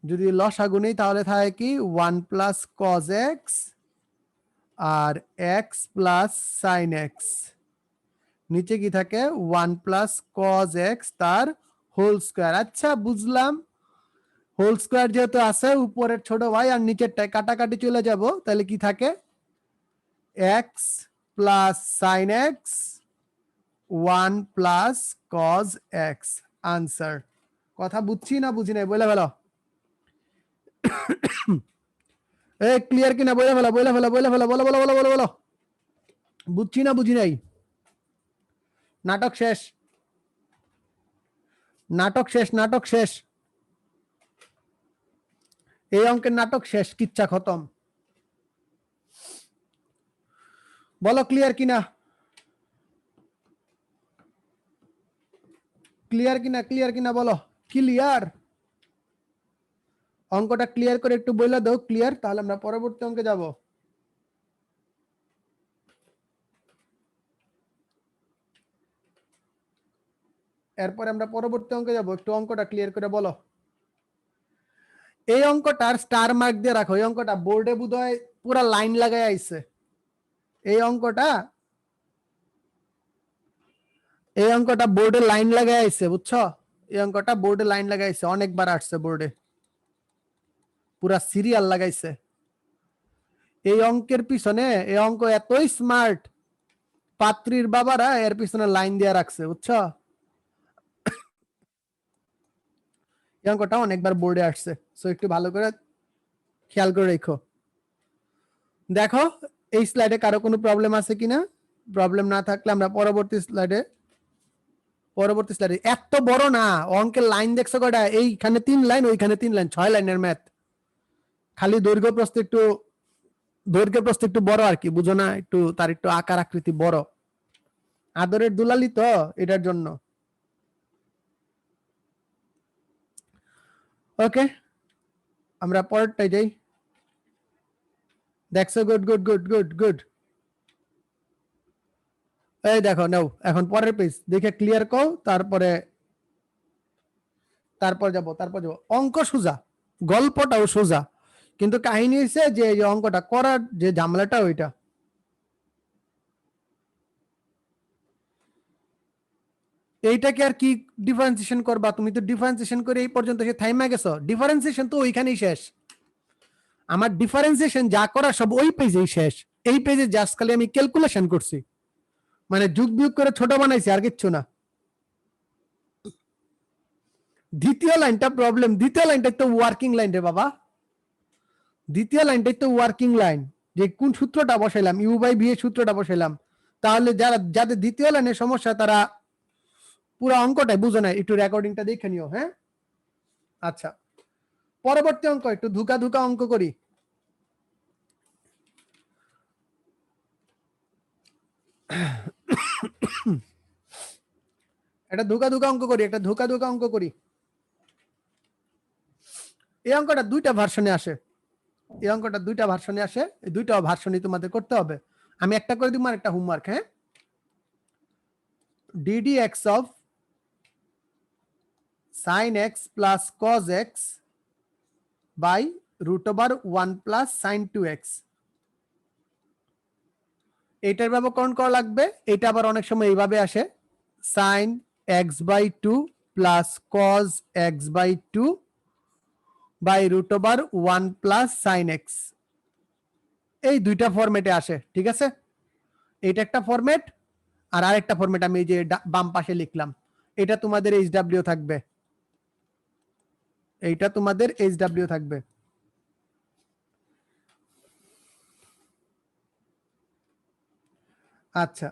যদি লসাগু নেই তাহলে থাকে কি? 1 প্লাস কজ এক্স আর এক্স প্লাস সাইন এক্স, নিচে কি থাকে? 1 প্লাস কজ এক্স তার হোল স্কোয়ার। আচ্ছা বুঝলাম, হোল স্কোয়ার যেহেতু আছে, উপরের ছোট ভাই আর নিচেরটায় কাটাকাটি চলে যাব, তাহলে কি থাকে? X plus sine x 1 plus cos x, answer. কথা বুঝছি না বুঝি নাই বলে ফেলো। ক্লিয়ার কিনা বলে ফেলো, বলে ফেলো, বলে ফেলো, বলো বলো বলো বলো বলো। বুঝছি না বুঝি নাই। নাটক শেষ, নাটক শেষ, নাটক শেষ। এই অঙ্কের নাটক শেষ, কিচ্ছা খতম। বলো ক্লিয়ার কিনা, ক্লিয়ার কিনা, ক্লিয়ার কিনা বলো। ক্লিয়ার? অঙ্কটা ক্লিয়ার করে একটু বলে দাও ক্লিয়ার, তাহলে আমরা পরবর্তী অঙ্কে যাব। এরপরে আমরা পরবর্তী অঙ্কে যাব, একটু অঙ্কটা ক্লিয়ার করে বলো। এই অঙ্কটার স্টার মার্ক দিয়ে রাখো, এই অঙ্কটা বোর্ডে বোধহয় পুরা লাইন লাগাই আইছে। এই অঙ্কটা, এই অঙ্কটা বোর্ডে লাইন লাগাই আইছে, বুঝছো? এই অঙ্কটা বোর্ডে লাইন লাগাইছে, অনেকবার আসছে বোর্ডে, পুরা সিরিয়াল লাগাইছে। এই অঙ্কের পিছনে, এই অঙ্ক এতই স্মার্ট, পাত্রীর বাবারা এর পিছনে লাইন দিয়ে রাখছে, বুঝছো? এই অঙ্কটা অনেকবার বোর্ডে আসছে, সো একটু ভালো করে খেয়াল করে রেখো। দেখো এই স্লাইডে কারো কোনো প্রবলেম আছে কিনা? প্রবলেম না থাকলে আমরা পরবর্তী স্লাইডে এত বড় না অঙ্কের লাইন দেখছো কয়টা? এইখানে 3 লাইন, ওইখানে 3 লাইন, 6 লাইনের ম্যাথ। খালি দৈর্ঘ্য প্রস্থ একটু বড় আর কি, বুঝো না? একটু তার একটু আকার আকৃতি বড়। আদরের দুলালি তো, এটার জন্য। ওকে, আমরা পরেরটাই যাই। দেখছো? Good good good good good. এই দেখো, নাও এখন পরের পেজ দেখে ক্লিয়ার কও, তারপর যাব অঙ্ক সোজা, গল্পটাও সোজা, কিন্তু কাহিনী হচ্ছে যে এই অঙ্কটা করার যে ঝামেলাটা ওইটা। এইটাকে আর কি ডিফারেন্সিয়েশন করবা? তুমি তো ডিফারেন্সিয়েশন করে এই পর্যন্ত এসে থাইমা গেছো। ডিফারেন্সিয়েশন তো ওইখানেই শেষ। আমার ডিফারেন্সিয়েশন যা করা সব ওই পেজেই শেষ। এই পেজে জাস্ট খালি আমি ক্যালকুলেশন করছি, মানে যোগ বিয়োগ করে ছোট বানাইছি, আর কিচ্ছু না। দ্বিতীয় লাইনটা প্রবলেম। দ্বিতীয় লাইনটা তো ওয়ার্কিং লাইন রে বাবা। দ্বিতীয় লাইনটাই তো ওয়ার্কিং লাইন, যে কোন সূত্রটা বসাইলাম, ইউ বাই ভি এর সূত্রটা বসাইলাম। তাহলে যাদের দ্বিতীয় লাইনের সমস্যা তারা পুরো অঙ্কটাই বুঝে না, একটু রেকর্ডিংটা দেখে নিও। হ্যাঁ, আচ্ছা, পরবর্তী অঙ্ক একটু ধুকা ধুকা অঙ্ক করি। একটা ধোকা ধোকা অঙ্ক করি। এই অঙ্কটা দুইটা ভার্সনে আসে। এই দুইটা ভার্সনই তোমাদের করতে হবে। আমি একটা করে দিব আর একটা হোমওয়ার্ক। হ্যাঁ, d d x of sine x plus cos x by √1 plus sine 2x। এইটার ব্যবকরণ করা লাগবে। এটা আবার অনেক সময় এইভাবে আসে, sine x/2 plus cos x/2 by √1 plus sine x. এই দুইটা ফরম্যাটে আসে, ঠিক আছে? এইটা একটা ফরম্যাট, আর আরেকটা ফরম্যাট আমি এই যে বাম পাশে লিখলাম, এটা তোমাদের এইচডব্লিউ থাকবে। এইটা তোমাদের এইচডব্লিউ থাকবে। আচ্ছা,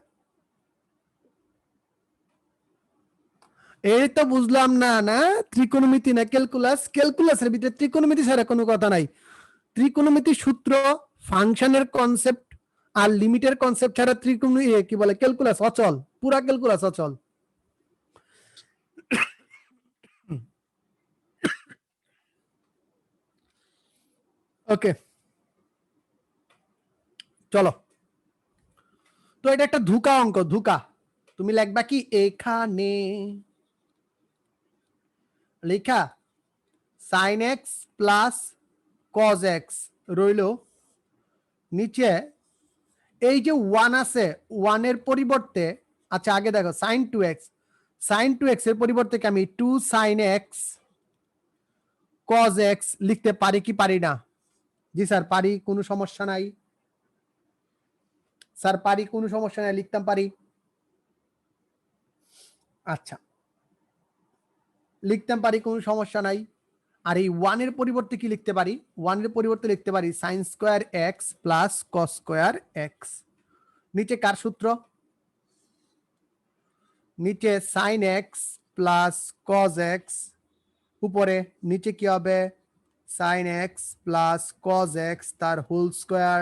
এই তো বুঝলাম না। না, ত্রিকোণমিতি না ক্যালকুলাসের ভিতরে ত্রিকোণমিতি ছাড়া কোনো কথা নাই। ত্রিকোণমিতি সূত্র, ফাংশনের কনসেপ্ট আর লিমিটের কনসেপ্ট ছাড়া ত্রিকোণমিতি কি বলে ক্যালকুলাস অচল, পুরা ক্যালকুলাস অচল। ওকে, চলো। তো এটা একটা ধোঁকা অঙ্ক। ধোঁকা, তুমি লিখবা কি এখানে, লেখা sine x plus cos x রইল, নিচে এই যে 1 আছে, 1 এর পরিবর্তে, আচ্ছা আগে দেখো সাইন 2x এর পরিবর্তে কি আমি 2 সাইন এক্স কজ এক্স লিখতে পারি কি পারি না? জি স্যার পারি, কোনো সমস্যা নাই স্যার, পারি, কোনো সমস্যা নাই, লিখতাম পারি। আচ্ছা, লিখতাম পারি, কোনো সমস্যা নাই। আর এই 1 এর পরিবর্তে কি লিখতে পারি? 1 এর পরিবর্তে লিখতে পারি sine square x plus cos square x. নিচে কার সূত্র? নিচে sine x plus cos x, উপরে নিচে কি হবে? Sine x plus cos x তার হোল স্কোয়ার।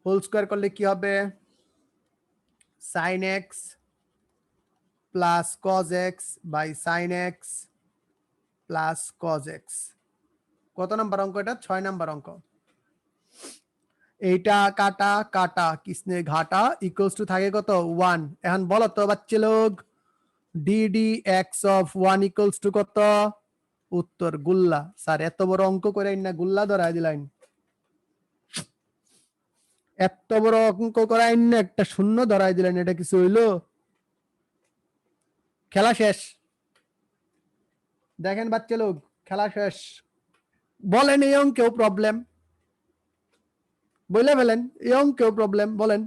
হোল স্কোয়ার করলে কি হবে? Sine x plus cos x by sine x plus cos x. কত নাম্বার অঙ্ক এটা? 6 নাম্বার অঙ্ক। এইটা কাটা কাটা কিসনে ঘাটা ইকুয়ালস টু থাকে কত? 1। এখন বলো তো বাচ্চা লোক, DD x of 1 equals to কত? উত্তর গুল্লা। স্যার এত বড় অঙ্ক করে না গুল্লা ধরাই দিলেন। এত বড় অঙ্ক করাই না একটা শূন্য ধরাই দিলেন, এটা কিছু হইলো? খেলা শেষ। দেখেন বাচ্চা লোক, খেলা শেষ। বলেন এই অঙ্কেও প্রবলেম, বলে ফেলেন এই অঙ্কেও প্রবলেম, বলেন।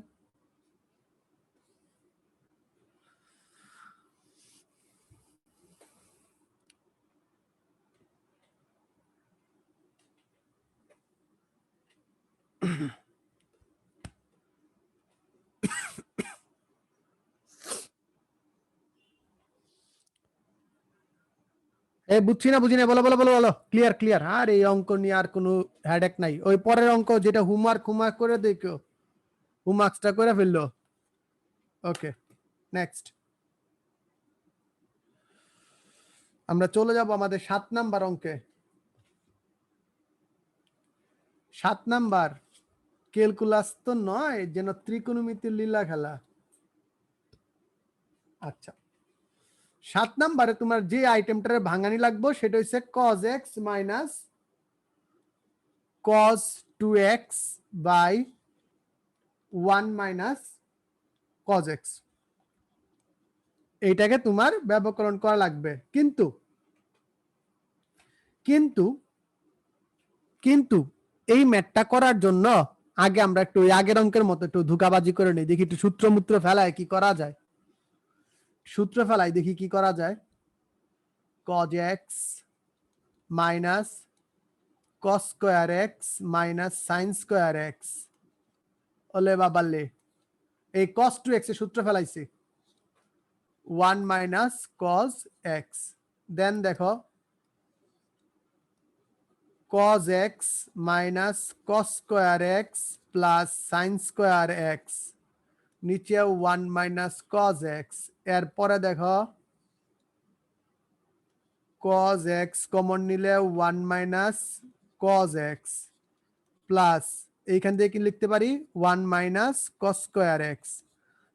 এই বুঝছি না, বুঝি না, বলো বলো বলো বলো, ক্লিয়ার ক্লিয়ার। আর এই অঙ্ক নিয়ে আর কোনো হেডেক নাই। ওই পরের অঙ্ক যেটা হোমওয়ার্ক করে দেখো, হোমওয়ার্কটা করে ফেললো। ওকে, নেক্সট আমরা চলে যাব আমাদের 7 নাম্বার অঙ্কে। 7 নাম্বার ক্যালকুলাস তো নয়, যেন ত্রিকোণমিতির লীলা খেলা। আচ্ছা, 7 নাম্বারে তোমার যে আইটেমটারে ভাঙানি লাগবে সেটা হচ্ছে cos x minus cos 2x by 1 minus cos x। এইটাকে তোমার ব্যবকলন করা লাগবে। কিন্তু কিন্তু কিন্তু এই ম্যাথটা করার জন্য আগে আমরা একটু আগের অঙ্কের মতো একটু ধোঁকাবাজি করে নিই, দেখি একটু সূত্র ফেলায় কি করা যায়। সূত্র ফেলাই দেখি কি করা যায়। cos x minus cos square x minus sin square x। ওলে বাবালে, এই cos 2x এর সূত্র ফেলাইছি 1 মাইনাস cos x। দেন দেখো cos x minus cos square x plus sin square x, নিচে 1 মাইনাস cos x। এরপরে দেখো cos x কমন নিলে 1 মাইনাস cos x প্লাস এইখান থেকে কি লিখতে পারি 1 minus cos square x,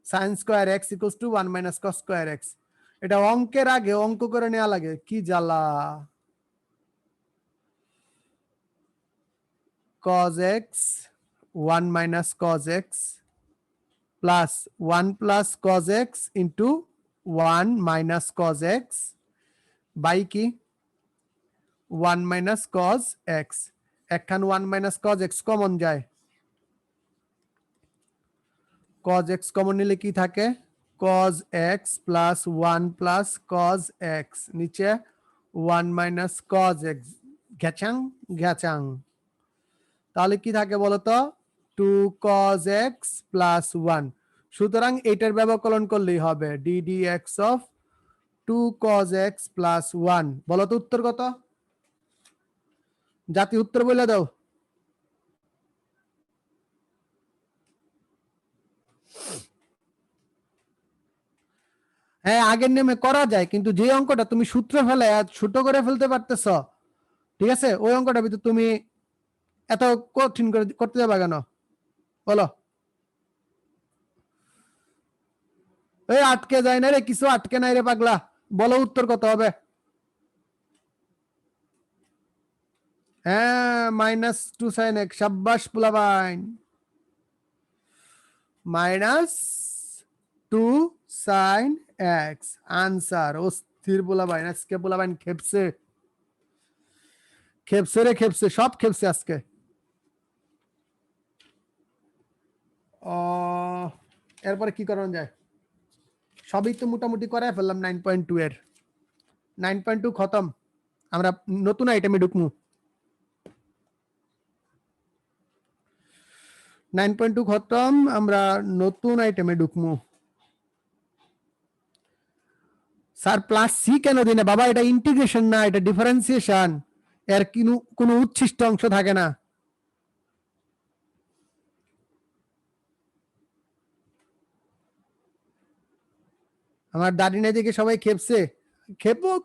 sin square x equals two 1 minus cos square x। এটা অঙ্কের আগে অঙ্ক করে নেওয়া লাগে, কি জ্বালা। cos x 1 minus cos x plus 1 plus cos x into 1 minus cos x by কি 1 মাইনাস cos x। একখান 1 মাইনাস cos x কমন যায়, cos x কমন নিলে কি থাকে cos x plus 1 plus cos x, নিচে 1 মাইনাস cos x, ঘ্যাচাং ঘ্যাচাং। তাহলে কি থাকে বলতো 2 cos x প্লাস 1। সুতরাং এটার ব্যবকলন করলেই হবে ddx of 2 cos x plus 1। বলো তো উত্তর কত? জাতি উত্তর বলে দাও। হ্যাঁ, আগের নিয়মে করা যায়, কিন্তু যে অঙ্কটা তুমি সূত্র ফেলে ছোট করে ফেলতে পারতেছ, ঠিক আছে, ওই অঙ্কটা ভিতরে তুমি এত কঠিন করে করতে যাবে কেন বলো? এই আটকে যায় না রে, কিছু আটকে নাই রে পাগলা। বলো উত্তর কত হবে? হ্যাঁ, মাইনাস 2 sin x। সাব্বাস পোলাবাইন, মাইনাস 2 sin x আনসার। অস্থির পোলাবাইন, আজকে পোলাবাইন খেপছে খেপছে রে খেপছে, সব খেপছে আজকে। এরপরে কি করানো যায়? সবই তো মোটামুটি করে ফেললাম 9.2 এর। 9.2 খতম, আমরা নতুন আইটেমে ঢুকমু। 9.2 খতম, আমরা নতুন আইটেমে ঢুকমু। স্যার প্লাস সি কেন দিনে বাবা? এটা ইন্টিগ্রেশন না, এটা ডিফারেন্সিয়েশন। এর কোনো উচ্ছিষ্ট অংশ থাকে না। আমার দাদি নাই দেখে সবাই খেপছে। খেপুক,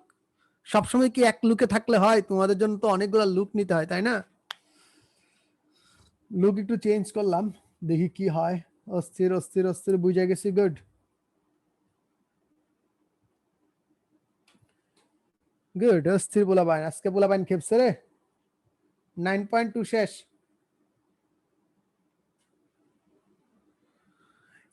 সবসময় কি এক লুকে থাকলে হয়? তোমাদের জন্য তো অনেকগুলো লুক নিতে হয়, তাই না? লুক একটু চেঞ্জ করলাম, দেখি কি হয়। অস্থির অস্থির অস্থির বুঝে গেছি। গুড গুড, অস্থির পোলাবাইন, আজকে পোলাবাইন খেপছে রে। 9.2 শেষ।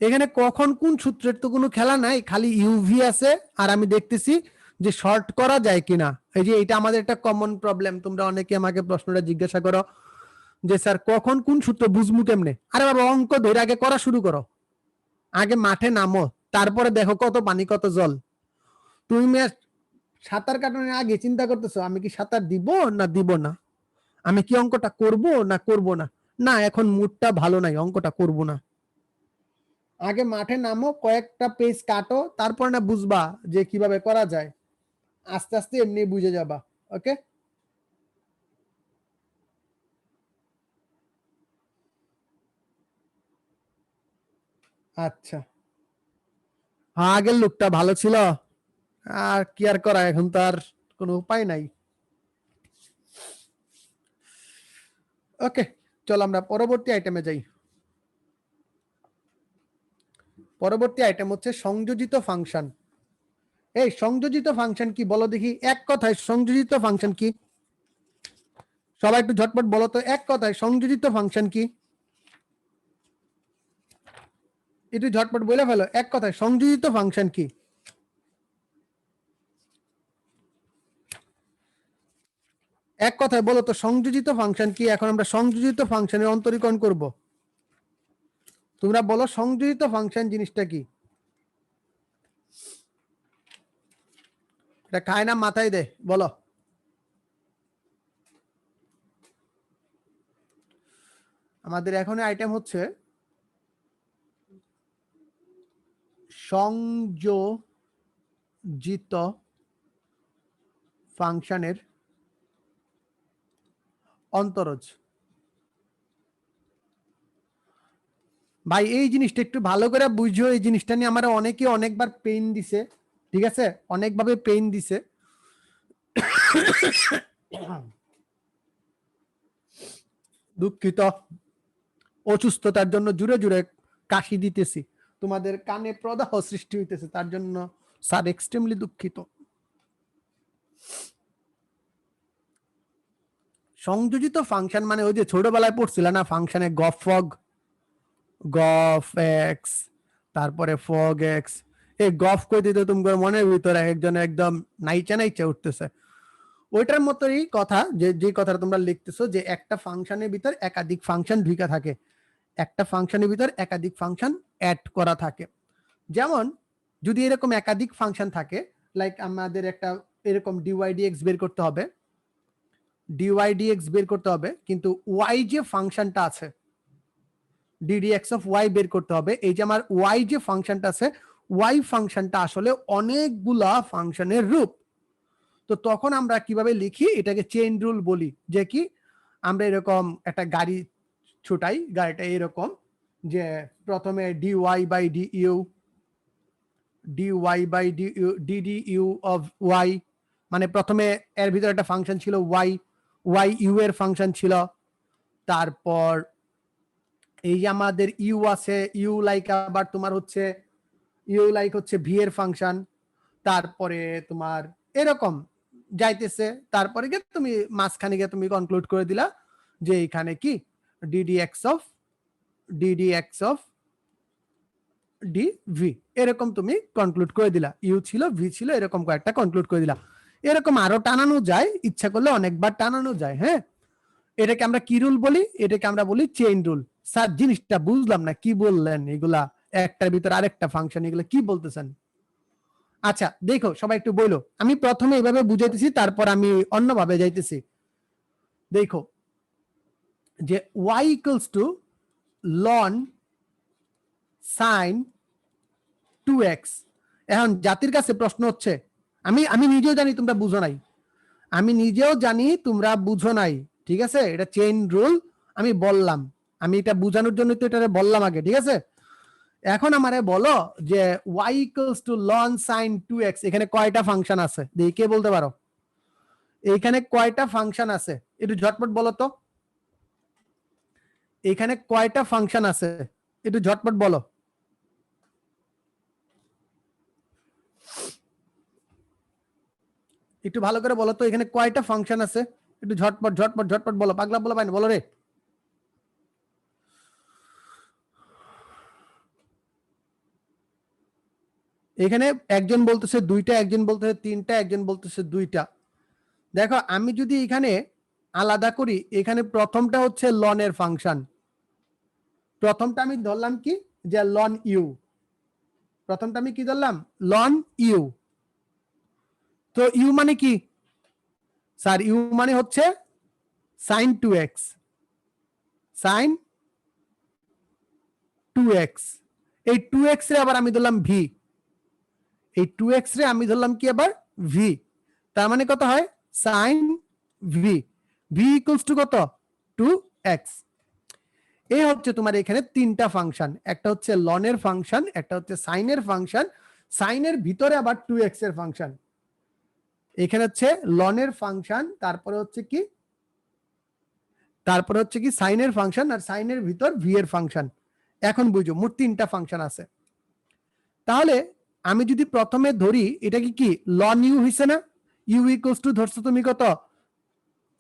এখানে কখন কোন সূত্রের তো কোনো খেলা নাই, খালি ইউভি আছে আর আমি দেখতেছি যে শর্ট করা যায় কিনা। এই যে এটা আমাদের একটা কমন প্রবলেম, তোমরা অনেকে আমাকে প্রশ্নটা জিজ্ঞাসা করো যে স্যার কখন কোন সূত্র বুঝমু কেমনে। আরে বাবা, অঙ্ক ধরে আগে করা শুরু করো, আগে মাঠে নামো, তারপরে দেখো কত পানি কত জল। তুমি সাঁতার কাটানোর আগে চিন্তা করতেছো আমি কি সাঁতার দিব না দিব না, আমি কি অঙ্কটা করব না করব না। না, এখন মুডটা ভালো নাই, অঙ্কটা করব না। আগে মাঠে নামো, কয়েকটা পেজ কাটো, তারপর না বুঝবা যে কিভাবে করা যায়। আস্তে আস্তে এমনি বুঝে যাবা। ওকে, আচ্ছা। হ্যাঁ, আগের লুকটা ভালো ছিল, আর কি আর করা, এখন তো আর কোনো উপায় নাই। ওকে, চলো আমরা পরবর্তী আইটেমে যাই। পরবর্তী আইটেম হচ্ছে সংযোজিত ফাংশন। এই সংযোজিত ফাংশন কি বলো দেখি, এক কথায় সংযোজিত ফাংশন কি? সবাই একটু ঝটপট বলো তো, এক কথায় সংযোজিত ফাংশন কি? একটু ঝটপট বলে ফেলো, এক কথায় সংযোজিত ফাংশন কি? এক কথায় বলো তো সংযোজিত ফাংশন কি? এখন আমরা সংযোজিত ফাংশনের অন্তরীকরণ করব। তোমরা বলো সংযোজিত ফাংশন জিনিসটা কি? এটা খায় না মাথায় দে, বলো। আমাদের এখন আইটেম হচ্ছে সংযোজিত ফাংশনের অন্তরজ। ভাই এই জিনিসটা একটু ভালো করে বুঝো, এই জিনিসটা নিয়ে আমার অনেকে অনেকবার পেইন দিছে, ঠিক আছে, অনেকভাবে পেইন দিছে। দুঃখিত, অসুস্থতার জন্য জুড়ে জুড়ে কাশি দিতেছি, তোমাদের কানে প্রদাহ সৃষ্টি হইতেছে, তার জন্য স্যার এক্সট্রিমলি দুঃখিত। সংযোজিত ফাংশন মানে ওই যে ছোটবেলায় পড়ছিল না ফাংশনে গফ ফগ, গফ এক্স, তারপরে ফগ এক্স। এই গফ কই দিতে তোমার মনের ভিতরে একজন একদম নাইচে নাইচে উঠতেছে, ওইটার মতোই কথা, যে কথাটা তোমরা লিখতেছো যে একটা ফাংশনের ভিতর একাধিক ফাংশন ঢুকে থাকে, একটা ফাংশনের ভিতর একাধিক ফাংশন অ্যাড করা থাকে। যেমন যদি এরকম একাধিক ফাংশন থাকে, লাইক আমাদের একটা এরকম ডিওয়াইডিএক্স বের করতে হবে, ডিওয়াইডিএক্স বের করতে হবে, কিন্তু ওয়াই যে ফাংশনটা আছে ডিডিএক্স অফ ওয়াই বের করতে হবে। এই যে আমার ওয়াই যে ফাংশনটা আছে, ওয়াই ফাংশনটা আসলে অনেকগুলা ফাংশনের রূপ। তো তখন আমরা কিভাবে লিখি, এটাকে চেইন রুল বলি। যে কি আমরা এরকম একটা গাড়ি ছুটাই, গাড়িটা এরকম যে প্রথমে d y by d u, d y by d d u of y, মানে প্রথমে এর ভিতরে একটা ফাংশন ছিল ওয়াই, ওয়াই ইউ এর ফাংশন ছিল, তারপর এই যে আমাদের ইউ আছে, ইউ লাইক আবার তোমার হচ্ছে ইউ লাইক হচ্ছে ভি এর ফাংশন, তারপরে তোমার এরকম যাইতেছে, তারপরে গিয়ে তুমি মাঝখানে গিয়ে তুমি কনক্লুড করে দিলা যে এখানে কি ডিডিএক্স অফ ডি ভি, এরকম তুমি কনক্লুড করে দিলা, ইউ ছিল ভি ছিল, এরকম কয়েকটা কনক্লুড করে দিলা। এরকম আরো টানানো যায়, ইচ্ছা করলে অনেকবার টানানো যায়। হ্যাঁ, এটাকে আমরা কি রুল বলি? এটাকে আমরা বলি চেইন রুল। স্যার জিনিসটা বুঝলাম না, কি বললেন এগুলা, একটার ভিতর আরেকটা ফাংশন, এগুলা কি বলতেছেন? আচ্ছা দেখো সবাই একটু বলো, আমি প্রথমে এইভাবে বুঝাইতেছি, তারপর আমি অন্যভাবে যাইতেছি। দেখো যে y equals to loan sign 2x। এখন জাতির কাছে প্রশ্ন হচ্ছে, আমি নিজেও জানি তোমরা বুঝো নাই, আমি নিজেও জানি তোমরা বুঝো নাই, ঠিক আছে, এটা চেইন রুল আমি বললাম, আমি এটা বুঝানোর জন্য তো এটা বললাম আগে, ঠিক আছে। এখন আমারে বলো যে y equals to loan sign 2x, এখানে কয়টা ফাংশন আছে দেখি, কে বলতে পারো এখানে কয়টা ফাংশন আছে? একটু ঝটপট বলো তো, এখানে কয়টা ফাংশন আছে? একটু ঝটপট বলো। একটু ভালো করে বলো তো, এখানে কয়টা ফাংশন আছে? একটু ঝটপট ঝটপট ঝটপট বলো, পাগলা বলো পাই না, বলো রে। এখানে একজন বলতেছে দুইটা, একজন বলতেছে তিনটা, একজন বলতেছে দুইটা। দেখো আমি যদি এখানে আলাদা করি, এখানে প্রথমটা হচ্ছে লনের ফাংশন, প্রথমটা আমি ধরলাম কি যে লন ইউ, প্রথমটা আমি কি ধরলাম লন ইউ। তো ইউ মানে কি স্যার? ইউ মানে হচ্ছে সাইন 2x, সাইন 2x। এই 2x রে আবার আমি ধরলাম ভি, এই 2x রে আমি ধরলাম কি আবার ভি। তার মানে কত হয় sin v, v equals to কত 2x। এই হচ্ছে তোমার এখানে তিনটা ফাংশন, একটা হচ্ছে লনের ফাংশন, একটা হচ্ছে সাইনের ফাংশন, সাইনের ভিতরে আবার 2x এর ফাংশন। এখানে হচ্ছে লনের ফাংশন, তারপরে হচ্ছে কি সাইনের ফাংশন, আর সাইনের ভিতর ভি এর ফাংশন। এখন বুঝো মোট তিনটা ফাংশন আছে। তাহলে আমি যদি প্রথমে ধরি এটা কি লন ইউ হইছে না, ইউ ইকুয়ালস টু ধরছো তুমি কত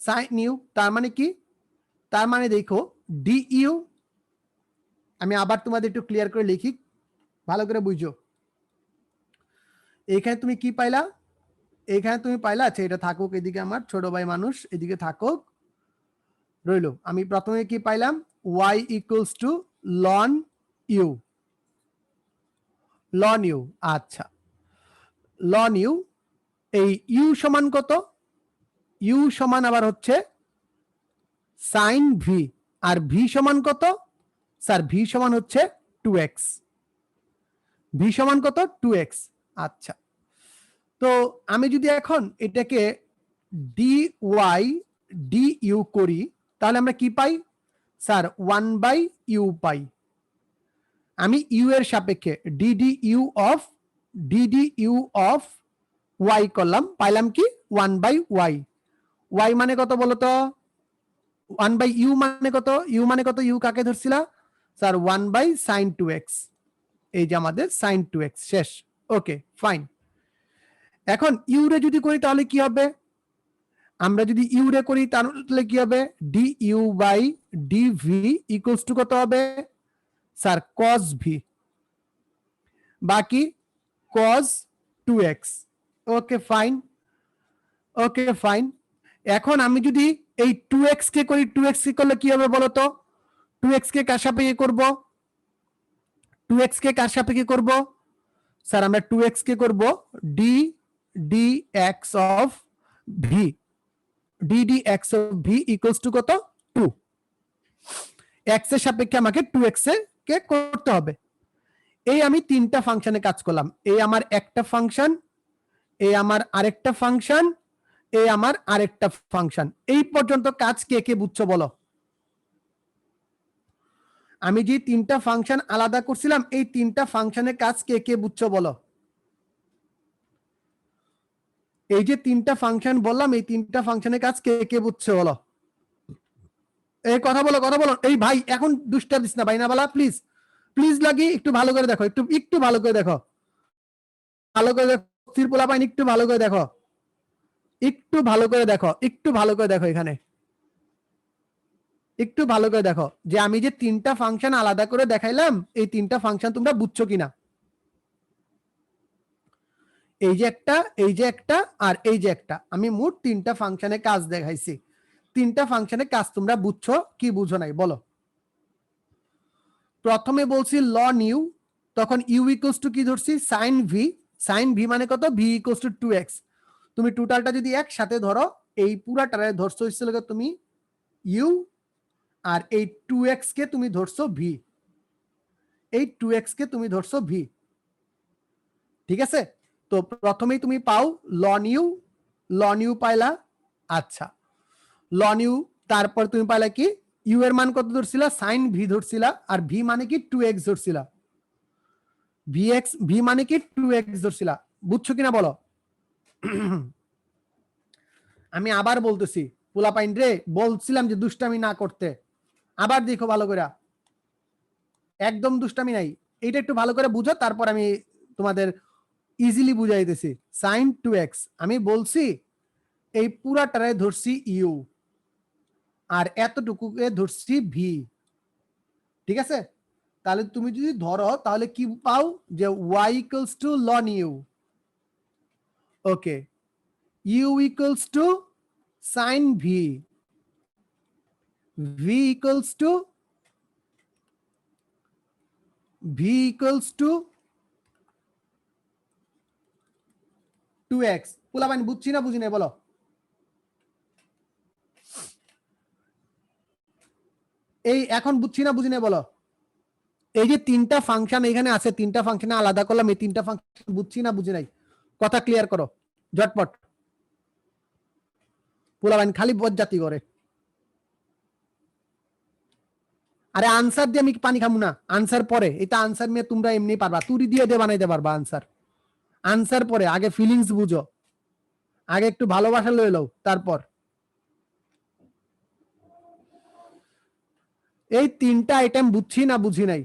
সাইন ইউ, তার মানে কি, তার মানে দেখো ডি ইউ, আমি আবার তোমাদের একটু ক্লিয়ার করে লিখি ভালো করে বুঝো। এখানে তুমি কি পাইলা, এখানে তুমি পাইলা, আচ্ছা এটা থাকুক এদিকে, আমার ছোট ভাই মানুষ এদিকে থাকুক, রইল। আমি প্রথমে কি পাইলাম y equals to ln u, ln u. আচ্ছা লন ইউ, এই ইউ সমান কত, ইউ সমান আবার হচ্ছে সাইন ভি, আর ভি সমান কত স্যার, ভি সমান হচ্ছে 2x, ভি সমান কত 2x। আচ্ছা তো আমি যদি এখন এটাকে ডি ওয়াই ডি ইউ করি তাহলে আমরা কি পাই স্যার 1/u পাই। আমি ইউ এর সাপেক্ষে ডিডি ইউ অফ ওয়াই করলাম, পাইলাম কি 1/y। ওয়াই মানে কত বলতো, 1/u মানে কত, ইউ মানে কত, ইউ কাকে ধরছিলা স্যার 1/sin 2x, এই যে আমাদের sin 2x শেষ। ওকে ফাইন। এখন ইউরে যদি করি তাহলে কি হবে, আমরা যদি ইউরে করি তাহলে কি হবে d u by d v equals to কত হবে স্যার cos v, বাকি cos 2x। Okay fine, okay fine. এখন আমি যদি এই 2x কে করি, 2x কে করলে কি হবে বলো তো, 2x কে কার সাপেক্ষে করব, 2x কে কার সাপেক্ষে করব স্যার, আমরা 2x কে করব D d x of V, D d x of V equals to কত 2। এক্স এর সাপেক্ষে আমাকে 2x কে করতে হবে। এই আমি তিনটা ফাংশনে কাজ করলাম, এই আমার একটা ফাংশন, এই আমার আরেকটা ফাংশন, এই আমার আরেকটা ফাংশন। এই পর্যন্ত কাজ কে কে বুঝছো বলো, আমি যে তিনটা ফাংশন আলাদা করছিলাম এই তিনটা ফাংশনের কাজ কে কে বুঝছো বলো। এই যে তিনটা ফাংশন বললাম এই তিনটা ফাংশনের কাজ কে কে বুঝছো বলো, এই কথা বলো, কথা বলো। এই ভাই এখন দুষ্টা দিস না ভাই, না বলা প্লিজ, প্লিজ লাগি একটু ভালো করে দেখো, একটু একটু ভালো করে দেখো, ভালো করে দেখো তিরপোলা পাইন, একটু ভালো করে দেখো, একটু ভালো করে দেখো, একটু ভালো করে দেখো, এখানে একটু ভালো করে দেখো যে আমি যে তিনটা ফাংশন আলাদা করে দেখাইলাম এই তিনটা ফাংশন তোমরা বুঝছো কিনা। এই যে একটা, এই যে একটা, আর এই যে একটা, আমি মোট তিনটা ফাংশনে কাজ দেখাইছি। তিনটা ফাংশনের কাজ তোমরা বুঝছো কি বুঝো নাই বলো। প্রথমে বলছি লন ইউ, তখন ইউ ইকুয়ালস টু কি ধরছি সাইন ভি, সাইন ভি মানে কত ভি ইকুয়ালস টু 2x। তুমি টোটালটা যদি একসাথে ধরো এই পুরাটারে ধরছো হচ্ছিল তুমি ইউ, আর এই 2x কে তুমি ধরছো ভি, এই 2x কে তুমি ধরছো ভি, ঠিক আছে। তো প্রথমেই তুমি পাও লন ইউ, লন ইউ পাইলা। আচ্ছা লন ইউ, তারপর তুমি পাইলা কি ইউ এর মান কত ধরছিলা সাইন ভি ধরছিলা, আর ভি মানে কি 2x ধরছিলা, ভি মানে কি 2x ধরছিলা, বুঝছো কিনা বলো। আমি আবার বলতেছি পোলাপাইন রে, বলছিলাম যে দুষ্টামি না করতে, আবার দেখো ভালো করে, একদম দুষ্টামি নাই, এটা একটু ভালো করে বুঝো, তারপর আমি তোমাদের ইজিলি বুঝাইতেছি। সাইন 2x আমি বলছি এই পুরাটারে ধরছি ইউ, আর এতটুকুকে ধরছি ভি, ঠিক আছে। তাহলে তুমি যদি ধরো তাহলে কি পাও যে y equals to ln u, okay, u equals to sine v, v equals to to 2x। পোলাপাইন বুঝছি না বুঝি না বলো, এই এখন বুঝছি না বুঝি না বলো। এই যে তিনটা ফাংশন এখানে আছে, তিনটা ফাংশনে আলাদা করলাম, এই তিনটা ফাংশন বুঝছি না বুঝি নাই, কথা ক্লিয়ার করো ঝটপট। পোলাবান খালি বজ্জাতি করে। আরে আনসার দিয়ে আমি পানি খামু না, আনসার পরে, এটা আনসার নিয়ে তোমরা এমনি পারবা, তুরি দিয়ে বানাইতে পারবা আনসার। আনসার পরে, আগে ফিলিংস বুঝো, আগে একটু ভালোবাসা লয়ে লও, তারপর। এই তিনটা আইটেম বুঝছি না বুঝি নাই,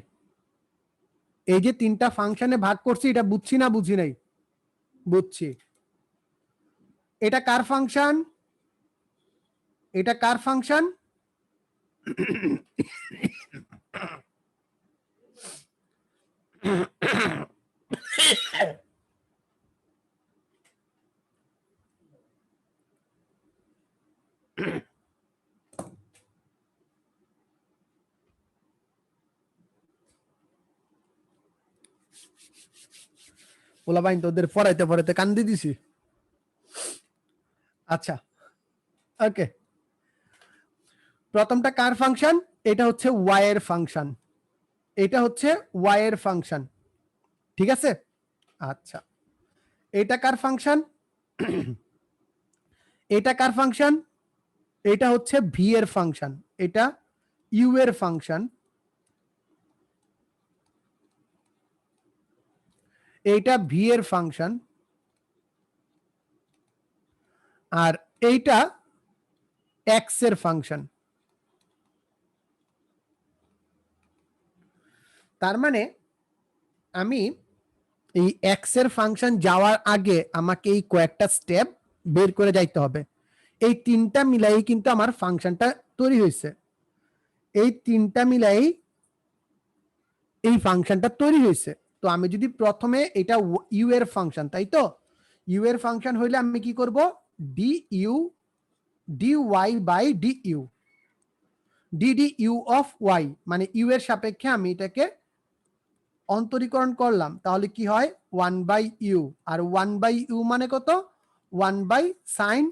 এই যে তিনটা ফাংশনে ভাগ করছি, এটা বুঝছি না বুঝি নাই? বুঝছি। এটা কার ফাংশন? এটা কার ফাংশন? পোলাপাইন তোদের পড়াইতে পড়াইতে কান্দি দিছি। আচ্ছা, ওকে, প্রথমটা কার ফাংশন? এটা হচ্ছে ওয়াই এর ফাংশন, এটা হচ্ছে ওয়াই এর ফাংশন, ঠিক আছে? আচ্ছা, এটা কার ফাংশন? এটা কার ফাংশন? এটা হচ্ছে ভি এর ফাংশন, এটা ইউ এর ফাংশন, এইটা ভি এর ফাংশন, আর এইটা এক্স এর ফাংশন। তার মানে আমি এই এক্স এর ফাংশন যাওয়ার আগে আমাকে এই কয়েকটা স্টেপ বের করে যাইতে হবে। এই তিনটা মিলাই কিন্তু আমার ফাংশনটা তৈরি হয়েছে, এই তিনটা মিলাই এই ফাংশনটা তৈরি হয়েছে। তো আমি যদি প্রথমে এটা ইউ এর ফাংশন, তাই তো, ইউ এর ফাংশন হইলে আমি কি করব? D u d y by d u, d u of y, মানে ইউ এর সাপেক্ষে আমি এটাকে অন্তরীকরণ করলাম, তাহলে কি হয়? 1/u, আর 1/u মানে কত? 1/sin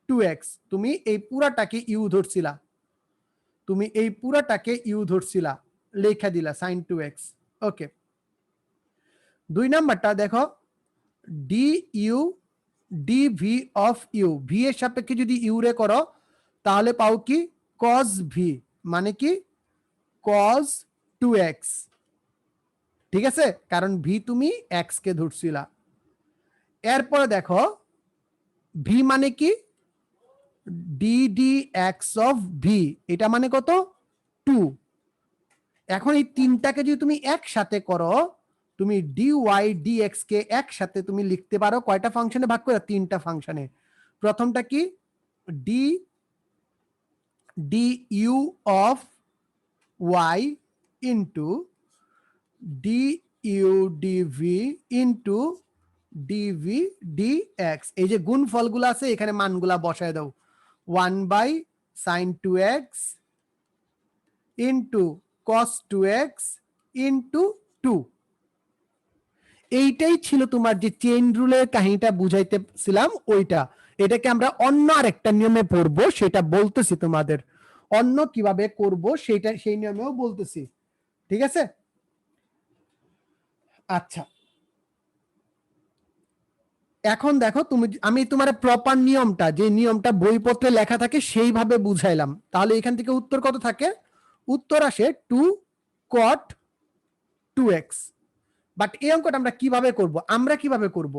2x। তুমি এই পুরাটাকে ইউ ধরছিলা, তুমি এই পুরাটাকে ইউ ধরছিলা, লেখা দিলা sin 2x। ওকে, দুই নাম্বারটা দেখো, d u d v of u, v এর সাপেক্ষে যদি ইউ রে করো তাহলে পাও কি? cos ভি, মানে কি? cos 2x, ঠিক আছে, কারণ ভি তুমি এক্স কে ধরছিলা। এরপরে দেখো, ভি মানে কি? D d x of V, এটা মানে কত? 2। এখন এই তিনটাকে যদি তুমি একসাথে করো, তুমি ডি ওয়াই ডি এক্স কে একসাথে তুমি লিখতে পারো কয়টা ফাংশনে ভাগ করে? তিনটা ফাংশনে। প্রথমটা কি? D d u of y into d u d v into d v d x. এই যে গুণ ফলগুলো আছে এখানে মানগুলা বসায় দাও, 1/sin 2x into cos 2x into 2। এইটাই ছিল তোমার যে চেইন রুলের কাহিনীটা বুঝাইতেছিলাম ওইটা। এটাকে আমরা অন্য আরেকটা নিয়মে পড়বো, সেটা বলতেছি তোমাদের, অন্য কিভাবে করব সেটা সেই নিয়মেও বলতেছি, ঠিক আছে? আচ্ছা, এখন দেখো, তুমি, আমি তোমার প্রপার নিয়মটা, যে নিয়মটা বইপত্রে লেখা থাকে সেইভাবে বুঝাইলাম, তাহলে এখান থেকে উত্তর কত থাকে? উত্তর আসে 2 cot 2x। বাট এই অঙ্কটা আমরা কিভাবে করব? আমরা কিভাবে করব?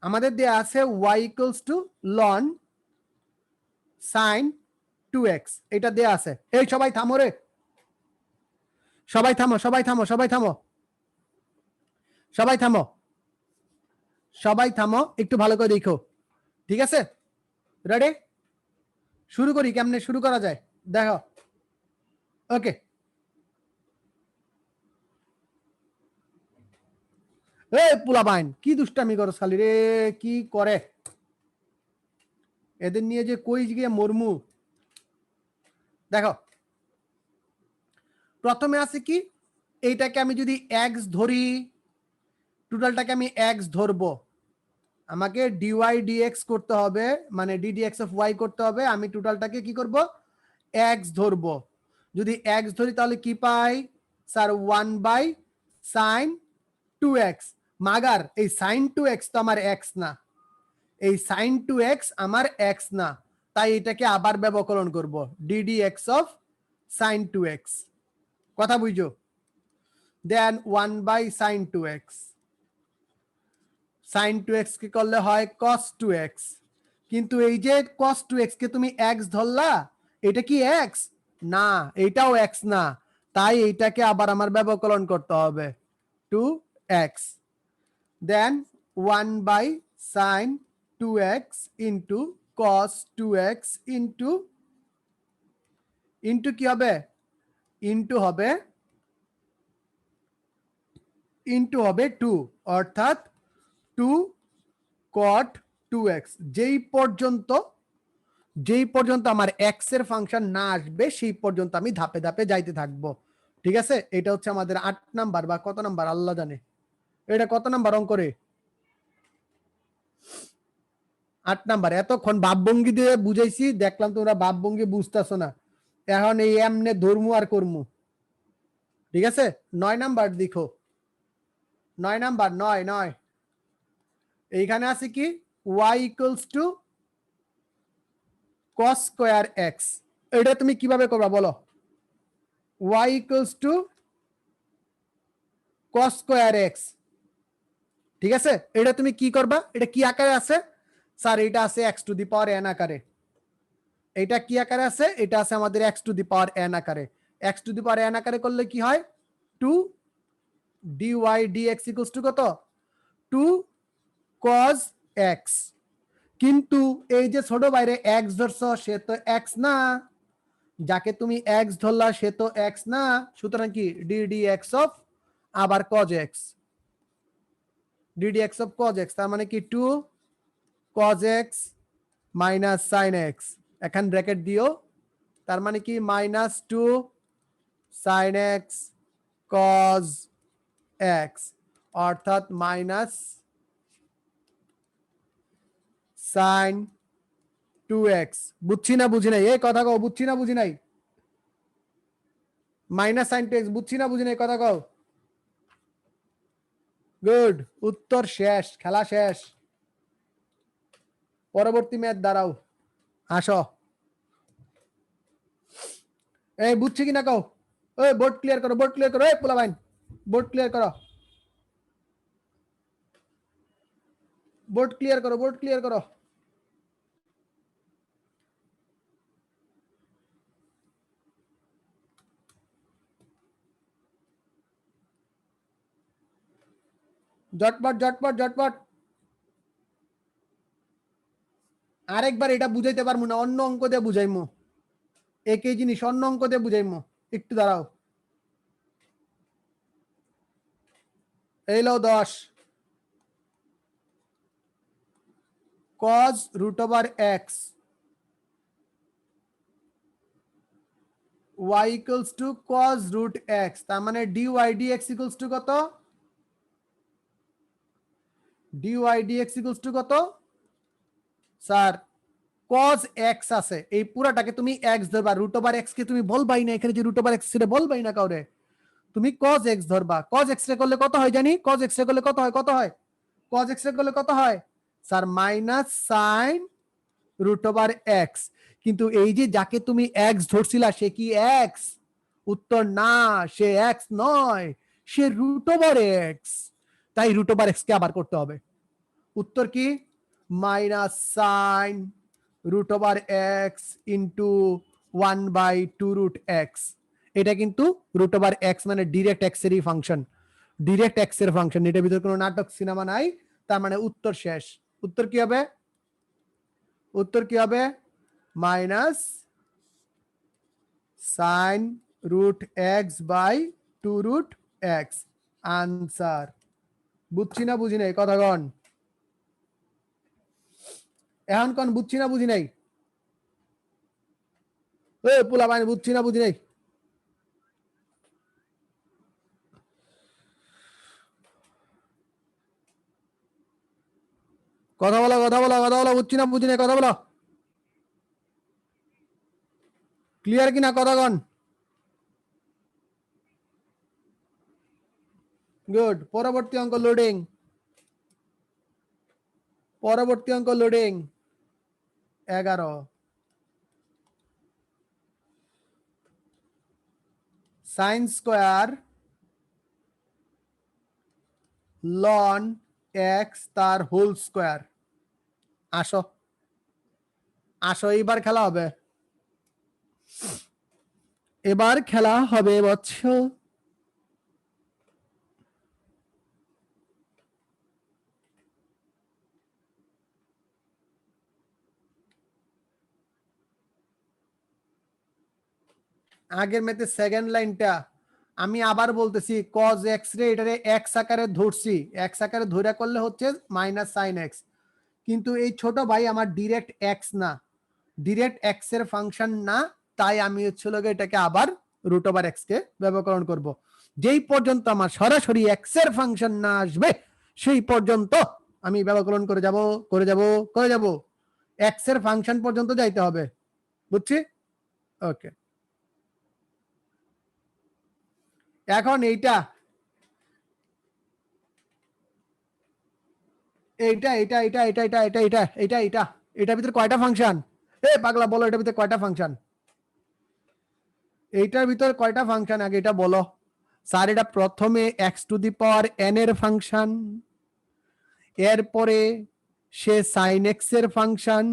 আমাদের দেয়া আছে y ln sin 2x, এটা দেয়া আছে। এই সবাই থামো রে, সবাই থামো, সবাই থামো, সবাই থামো, সবাই থামো, সবাই থামো, একটু ভালো করে দেখো, ঠিক আছে? রেডি? শুরু করি, কেমনে শুরু করা যায় দেখো। ওকে, এই পোলাপাইন কি দুষ্টামি করো খালি রে, কি করে এদের নিয়ে যে কই গিয়ে মরমু। দেখো, প্রথমে আছে কি? এইটাকে আমি যদি এক্স ধরি, টোটালটাকে আমি এক্স ধরবো, আমাকে ডিওয়াই ডিএক্স করতে হবে, মানে ডিডিএক্স অফ ওয়াই করতে হবে। আমি টোটালটাকে কি করব? এক্স ধরবো। যদি এক্স ধরি তাহলে কি পাই স্যার? 1/sin 2x। মাগার এই sin 2x তো আমার এক্স না, এই sin 2x আমার এক্স না, তাই এটাকে আবার ব্যবকলন করব, DD x of sign 2x, কথা বুঝছো? দেন 1/sin 2x, sin 2x কে করলে হয় cos 2x, কিন্তু এই যে cos 2x কে তুমি x ধরলা, এটা কি x না, এটাও x না, তাই এইটাকে আবার আমার ব্যবকলন করতে হবে 2x, দেন 1/sin 2x into cos 2x into কি হবে, ইন্টু হবে 2, অর্থাৎ 2 cot 2x। যেই পর্যন্ত আমার x এর ফাংশন না আসবে সেই পর্যন্ত আমি ধাপে ধাপে যাইতে থাকবো, ঠিক আছে? এটা হচ্ছে আমাদের 8 নাম্বার বা কত নাম্বার আল্লাহ জানে, এটা কত নাম্বার অঙ্ক রে? 8 নাম্বার। এতক্ষণ ভাবভঙ্গি দিয়ে বুঝাইছি, দেখলাম তোমরা ভাবভঙ্গি বুঝতেছো না, এখন এই এমনে ধর্মু আর কর্মু, ঠিক আছে? 9 নাম্বার দেখো, 9 নাম্বার, 9 এইখানে আছে কি y equals two cos square x, এটা তুমি কিভাবে করবা বলো? y equals two cos square x, ঠিক আছে? এটা তুমি কি করবা? এটা কি আকারে আছে স্যার? এটা আছে x to the power n আকারে। এটা কি আকারে আছে? এটা আছে আমাদের x to the power n আকারে। x to the power n আকারে করলে কি হয়? 2 dy dx ইকুয়ালস টু কত? 2 cos x। কিন্তু এই যে ছোট বাইরে x ধরছ, সে তো x না, যাকে তুমি x ধরলা সে তো x না, সুতরাং কি ddx অফ আবার cos x, ddx of cos x, তার মানে কি 2 cos x minus sin x, এখন ব্র্যাকেট দিও, তার মানে কি -2 sin x cos x, অর্থাৎ মাইনাস sin 2x। বুঝছি না বুঝি নাই? এই কথা কও, বুঝছি না বুঝি নাই? মাইনাস sin 2x, বুঝছি না বুঝি নাই? কথা কও। গুড, উত্তর শেষ, খেলা শেষ। পরবর্তী ম্যাচ দাঁড়াও, আসো। এই বুঝছি কিনা কও? ওই বোর্ড ক্লিয়ার করো, বোর্ড ক্লিয়ার করো, এই পোলা ভাই বোর্ড ক্লিয়ার করো, বোর্ড ক্লিয়ার করো, বোর্ড ক্লিয়ার করো। ঝটপট ঝটপট ঝটপট। আরেকবার এটা বুঝাইতে পারবো না, অন্য অঙ্ক দিয়ে বুঝাইমো, একই জিনিস অন্য অঙ্ক দিয়ে বুঝাইমো, একটু দাঁড়াও। এই লো 10 cos √x y equals two cos √x, তার মানে dy dx ইকুয়ালস টু কত? dy dx ইকুয়ালস টু কত স্যার? cos x আছে, এই পুরাটাকে তুমি x ধরবা, √x কে তুমি বলবাই না, এখানে যে √x সেটা বলবাই না কাউরে, তুমি cos x ধরবা। cos x রে করলে কত হয় জানি? cos x রে করলে কত হয়? কত হয় cos x রে করলে? কত হয় স্যার? Minus sin √x। কিন্তু এই যে যাকে তুমি x ধরছিলা সে কি x? উত্তর না, সে x নয়, সে √x, তাই √x কে আবার করতে হবে। উত্তর কি? Minus sin √x into 1/2√x। এটা কিন্তু √x মানে ডিরেক্ট x এরই ফাংশন, ডিরেক্ট x এর ফাংশন, এটার ভিতরে কোনো নাটক সিনেমা নাই, তার মানে উত্তর শেষ। উত্তর কি হবে? উত্তর কি হবে? Minus sin √x/2√x, answer. বুঝছি না বুঝি নাই? কথা কন এখন, কোন বুঝছি না বুঝি নাই? ওই পোলা বাইন বুঝছি না বুঝি নাই? কথা বলো, কথা বলো, কথা বলো, বুঝছি না বুঝি নাই? কথা বলো, ক্লিয়ার কিনা? কথা কন। গুড, পরবর্তী অঙ্ক লোডিং, পরবর্তী অঙ্ক loading. 11 sine square ln x তার হোল স্কোয়ার। আসো আসো, এইবার খেলা হবে, এবার খেলা হবে বৎস। আগের মেতে সেকেন্ড লাইনটা আমি আবার বলতেছি, কজ এক্স রে এটারে এক্স আকারে ধরছি, এক্স আকারে ধরে করলে হচ্ছে মাইনাস সাইন এক্স, কিন্তু এই ছোট ভাই আমার ডিরেক্ট এক্স না, ডিরেক্ট এক্স এর ফাংশন না, তাই আমি হচ্ছিল এটাকে আবার রুট ওভার এক্স কে ব্যবকরণ করব। যেই পর্যন্ত আমার সরাসরি এক্স এর ফাংশন না আসবে সেই পর্যন্ত আমি ব্যবকরণ করে যাব করে যাব করে যাব, এক্স এর ফাংশন পর্যন্ত যাইতে হবে, বুঝছি? ওকে, এখন এইটা এইটা এটা এটা এটা এটা এটা এটা এটা এটা এটার ভিতরে কয়টা ফাংশন? এ পাগলা বলো, এটার ভিতরে কয়টা ফাংশন? এইটার ভিতরে কয়টা ফাংশন আগে এটা বলো। স্যার এটা প্রথমে x to the power n এর ফাংশন, এরপরে সে সাইন এক্স এর ফাংশন,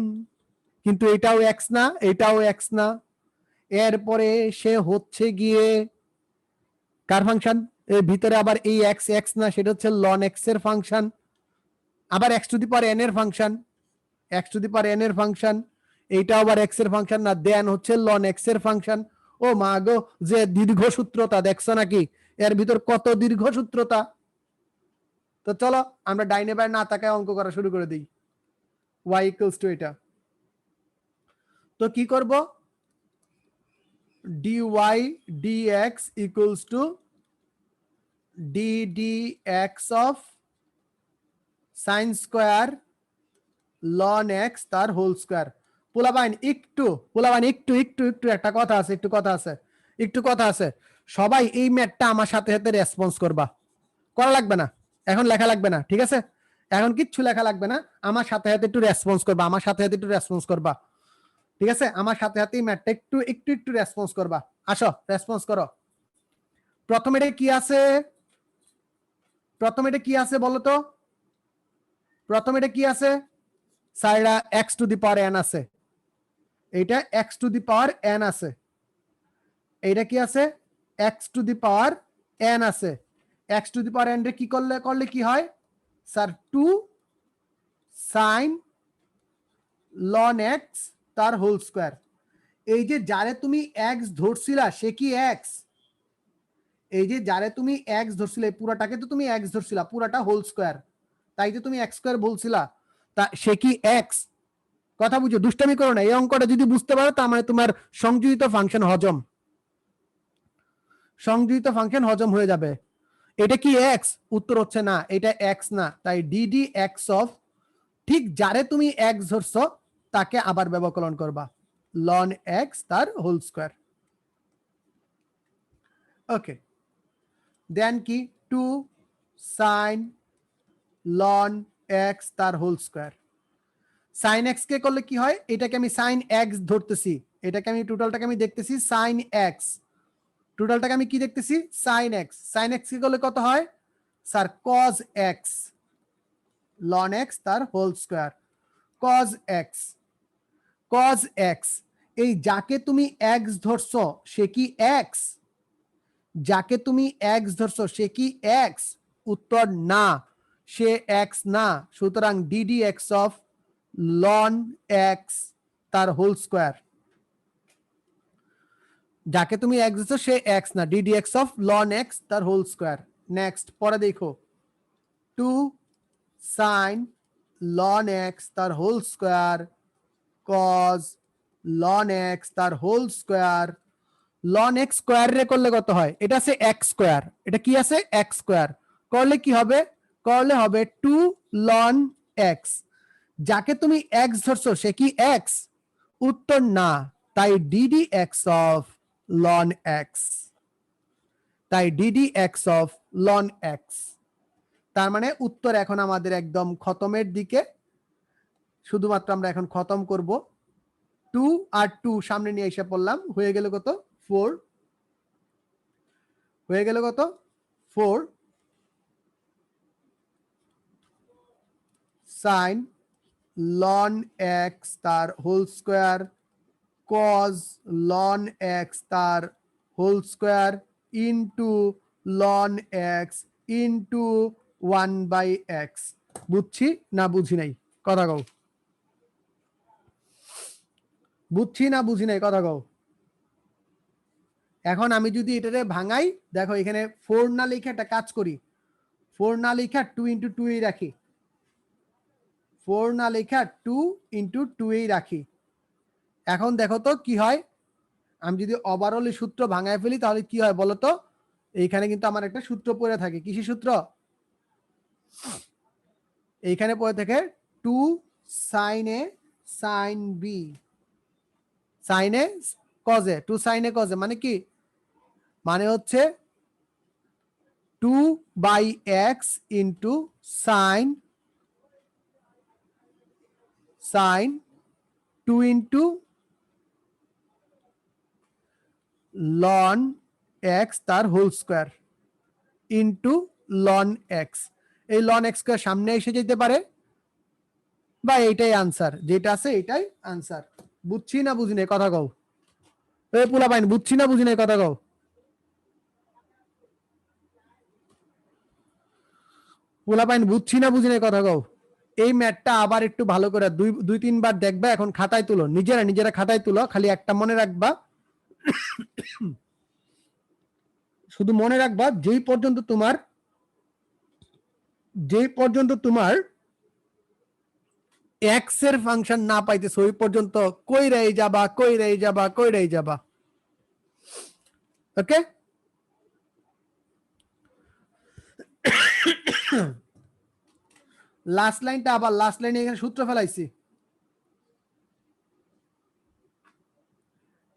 কিন্তু এটাও এক্স না এটাও এক্স না, এরপরে সে হচ্ছে গিয়ে কার ফাংশন, এর ভিতরে আবার এই এক্স এক্স না, সেটা হচ্ছে লন এক্স এর ফাংশন, আবার x to the power n এর function, x to the power n এর ফাংশন, এইটা আবার এক্স এর ফাংশন না, দেন হচ্ছে লন এক্স এর ফাংশন। ও মা গো, যে দীর্ঘ সূত্রতা দেখছো নাকি, এর ভিতর কত দীর্ঘ সূত্রতা। তো চলো আমরা ডাইনে বাই না তাকায় অঙ্ক করা শুরু করে দিই। y ইকুয়ালস টু এটা, তো কি করব, dy dx equals to ddx of sine square ln x তার হোল স্কোয়ার। পোলাবাইন একটু, পোলাবাইন একটু একটু একটু একটা কথা আছে, একটু কথা আছে, একটু কথা আছে। সবাই এই ম্যাথটা আমার সাথে সাথে রেসপন্স করবা, করা লাগবে না, এখন লেখা লাগবে না, ঠিক আছে? এখন কিচ্ছু লেখা লাগবে না, আমার সাথে সাথে একটু রেসপন্স করবা, আমার সাথে সাথে একটু রেসপন্স করবা, ঠিক আছে? আমার সাথে সাথে ম্যাথটা একটু একটু একটু রেসপন্স করবা। আসো রেসপন্স করো। প্রথমে এটা কি আছে, প্রথমে এটা কি আছে বলো তো, প্রথমে এটা কি আছে? সাইডা x to the power n আছে, এইটা x to the power n আছে, এইটা কি আছে? X to the power n আছে। X to the power n রে কি করলে করলে কি হয় স্যার? 2 সাইন লন এক্স তার হোল স্কোয়ার। এই যে যারে তুমি এক্স ধরছিলা সে কি এক্স? এই যে যারে তুমি এক্স ধরছিলে পুরাটাকে তো তুমি এক্স ধরছিলা, পুরাটা হোল স্কোয়ার, তাই যে তুমি এক্স স্কোয়ার বলছিলা, তা সে কি এক্স? কথা বুঝো, দুষ্টামি করো না, এই অঙ্কটা যদি বুঝতে পারো তার মানে তোমার সংযোজিত ফাংশন হজম, সংযোজিত ফাংশন হজম হয়ে যাবে। এটা কি এক্স? উত্তর হচ্ছে না, এটা এক্স না, তাই ডিডি এক্স অফ, ঠিক যারে তুমি এক্স ধরছো তাকে আবার ব্যবকলন করবা, লন এক্স তার হোল স্কোয়ার। ওকে, দেন কি 2 সাইন লন এক্স তার হোল স্কোয়ার। সাইন এক্স কে করলে কি হয়, এটাকে আমি সাইন এক্স ধরতেছি, এটাকে আমি টোটালটাকে আমি দেখতেছি সাইন এক্স, টোটালটাকে আমি কি দেখতেছি? Sine x. সাইন এক্স কে করলে কত হয় sir? Cos x ln x তার whole square. Cos x, cos x, এই যাকে তুমি এক্স ধরছো সে কি এক্স? যাকে তুমি এক্স ধরছো সে কি এক্স? উত্তর না, সে এক্স না, সুতরাং d d x of ln x তার হোল স্কোয়ার। যাকে তুমি এক্স ধরছো সে এক্স না, d d x of ln x তার হোল স্কোয়ার। নেক্সট পরে দেখো, 2 সাইন লন এক্স তার whole square cos ln x তার whole square. Ln x square রে করলে কত হয়? এটা আছে এক্স স্কোয়ার, এটা কি আছে? এক্স স্কোয়ার, করলে কি হবে? করলে হবে 2 লন এক্স। যাকে তুমি এক্স ধরছো সে কি এক্স? উত্তর না, তাই d d x of ln x, তাই d d x of ln x. তার মানে উত্তর এখন আমাদের একদম খতমের দিকে, শুধুমাত্র আমরা এখন খতম করব। 2 আর 2 সামনে নিয়ে এসে পড়লাম, হয়ে গেল কত? 4। হয়ে গেল কত 4 sin ln x তার whole square cos ln x তার whole square into ln x into 1/x। বুঝছি না বুঝি নাই কথা কও, বুঝছি না বুঝি নাই কথা কও। এখন আমি যদি এটারে ভাঙাই, দেখো এখানে 4 না লিখে একটা কাজ করি, 4 না লিখে 2 ইন্টু 2 এই রাখি, 4 না লিখে 2 ইন্টু 2 এই রাখি। এখন দেখো তো কি হয়, আমি যদি ওভারঅল সূত্র ভাঙায় ফেলি তাহলে কি হয় বলো তো। এইখানে কিন্তু আমার একটা সূত্র পড়ে থাকে, কিসের সূত্র? এইখানে পড়ে থাকে 2 sin a sin b sin a cos a 2 sin a cos a মানে কি, মানে হচ্ছে 2/x into sin 2 into ln x তার whole square into ln x। এই ln x কে সামনে এসে যেতে পারে, বা এইটাই আনসার, যেটা আছে এটাই আনসার। বুঝছি না বুঝি নাই কথা কও, এই পোলা পাইন বুঝছি না বুঝি নাই কথা কও, পোলা পাইন বুঝছি না বুঝি নাই কথা কও। এই ম্যাথটা আবার একটু ভালো করে দুই তিনবার দেখবা, এখন খাতায় তুলো, নিজেরা নিজেরা খাতায় তুলো, খালি একটা মনে রাখবা, শুধু মনে রাখবা যেই পর্যন্ত তোমার এক্স এর ফাংশন না পাইতেছো ওই পর্যন্ত কইরাই যাবা কইরাই যাবা কইরাই যাবা। ওকে, লাস্ট লাইনটা আবার লাস্ট লাইনে এখানে সূত্র ফেলাইছি,